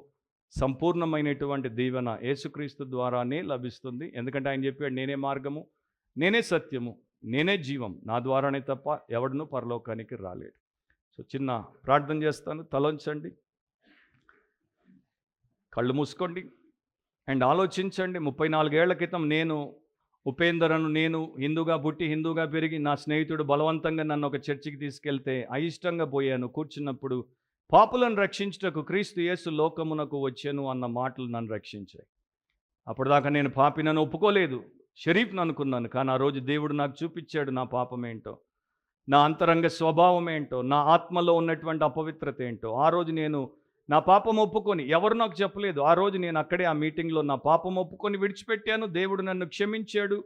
సంపూర్ణమైనటువంటి దీవెన యేసుక్రీస్తు ద్వారానే లభిస్తుంది. ఎందుకంటే ఆయన చెప్పాడు, నేనే మార్గము, నేనే సత్యము, నేనే జీవం, నా ద్వారానే తప్ప ఎవడనూ పరలోకానికి రాలేడు. సో చిన్న ప్రార్థన చేస్తాను, తలంచండి, కళ్ళు మూసుకోండి అండ్ ఆలోచించండి. 34 ఏళ్ల క్రితం నేను ఉపేందరను, నేను హిందూగా పుట్టి హిందూగా పెరిగి నా స్నేహితుడు బలవంతంగా నన్ను ఒక చర్చికి తీసుకెళ్తే అయిష్టంగా పోయాను. కూర్చున్నప్పుడు పాపులను రక్షించుటకు క్రీస్తు యేసు లోకమునకు వచ్చాను అన్న మాటలు నన్ను రక్షించాయి. అప్పటిదాకా నేను పాపినను ఒప్పుకోలేదు, షరీఫ్ను అనుకున్నాను. కానీ ఆ రోజు దేవుడు నాకు చూపించాడు నా పాపం ఏంటో, నా అంతరంగ స్వభావం ఏంటో, నా ఆత్మలో ఉన్నటువంటి అపవిత్రత ఏంటో. ఆ రోజు నేను నా పాపం ఒప్పుకొని, ఎవరు నాకు చెప్పలేదు, ఆ రోజు నేను అక్కడే ఆ మీటింగ్లో నా పాపం ఒప్పుకొని విడిచిపెట్టాను. దేవుడు నన్ను క్షమించాడు,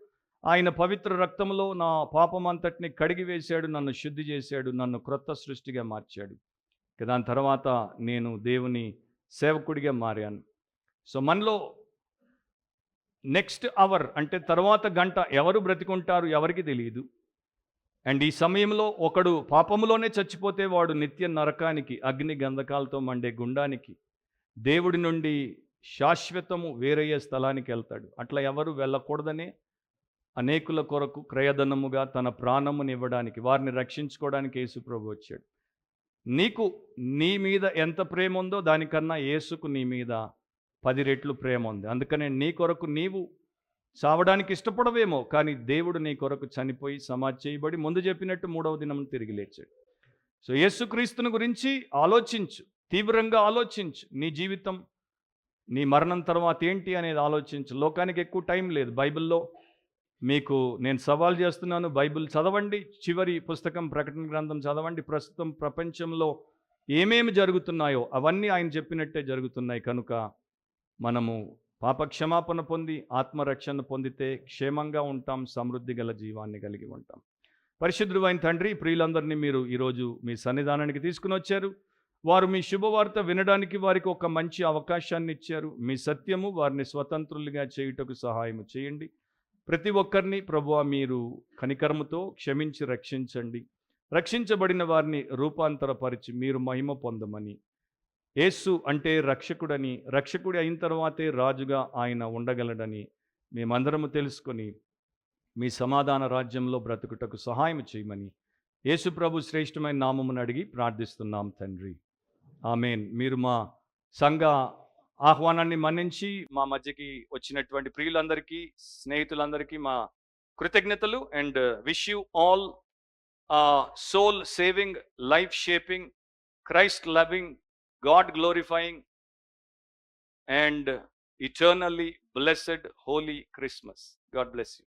ఆయన పవిత్ర రక్తంలో నా పాపం అంతటిని కడిగి వేశాడు, నన్ను శుద్ధి చేశాడు, నన్ను క్రొత్త సృష్టిగా మార్చాడు. దాని తర్వాత నేను దేవుని సేవకుడిగా మారాను. సో మనలో నెక్స్ట్ అవర్ అంటే తర్వాత గంట ఎవరు బ్రతికుంటారు ఎవరికి తెలియదు. అండ్ ఈ సమయంలో ఒకడు పాపములోనే చచ్చిపోతే వాడు నిత్య నరకానికి, అగ్ని గంధకాలతో మండే గుండానికి, దేవుడి నుండి శాశ్వతము వేరయ్యే స్థలానికి వెళ్తాడు. అట్లా ఎవరు వెళ్ళకూడదనే అనేకుల కొరకు క్రయధనముగా తన ప్రాణమునివ్వడానికి, వారిని రక్షించుకోవడానికి యేసుప్రభు వచ్చాడు. నీకు నీ మీద ఎంత ప్రేమ ఉందో దానికన్నా యేసుకు నీ మీద 10 రెట్లు ప్రేమ ఉంది. అందుకనే నీ కొరకు నీవు చావడానికి ఇష్టపడవేమో, కానీ దేవుడు నీ కొరకు చనిపోయి సమాధి చేయబడి ముందు చెప్పినట్టు 3వ దినం తిరిగి లేచాడు. సో యేసుక్రీస్తుని గురించి ఆలోచించు, తీవ్రంగా ఆలోచించు. నీ జీవితం, నీ మరణం తర్వాత ఏంటి అనేది ఆలోచించు. లోకానికి ఎక్కువ టైం లేదు. బైబిల్లో మీకు నేను సవాల్ చేస్తున్నాను, బైబిల్ చదవండి, చివరి పుస్తకం ప్రకటన గ్రంథం చదవండి. ప్రస్తుతం ప్రపంచంలో ఏమేమి జరుగుతున్నాయో అవన్నీ ఆయన చెప్పినట్టే జరుగుతున్నాయి. కనుక మనము పాపక్షమాపణ పొంది ఆత్మరక్షణ పొందితే క్షేమంగా ఉంటాం, సమృద్ధి గల జీవాన్ని కలిగి ఉంటాం. పరిశుద్ధుడు అయిన తండ్రి, ప్రియులందరినీ మీరు ఈరోజు మీ సన్నిధానానికి తీసుకుని వచ్చారు. వారు మీ శుభవార్త వినడానికి వారికి ఒక మంచి అవకాశాన్ని ఇచ్చారు. మీ సత్యము వారిని స్వతంత్రులుగా చేయుటకు సహాయం చేయండి. ప్రతి ఒక్కరిని ప్రభువా మీరు కనికరముతో క్షమించి రక్షించండి. రక్షించబడిన వారిని రూపాంతరపరిచి మీరు మహిమ పొందమని, యేసు అంటే రక్షకుడని, రక్షకుడి అయిన తర్వాతే రాజుగా ఆయన ఉండగలడని మేమందరము తెలుసుకొని మీ సమాధాన రాజ్యంలో బ్రతుకుటకు సహాయం చేయమని యేసు ప్రభు శ్రేష్టమైన నామమును అడిగి ప్రార్థిస్తున్నాం తండ్రి, ఆమేన్. మీరు మా సంఘ ఆహ్వానాన్ని మన్నించి మా మధ్యకి వచ్చినటువంటి ప్రియులందరికీ, స్నేహితులందరికీ మా కృతజ్ఞతలు. And wish you all soul saving, life shaping, Christ loving, God glorifying and eternally blessed holy Christmas. God bless you.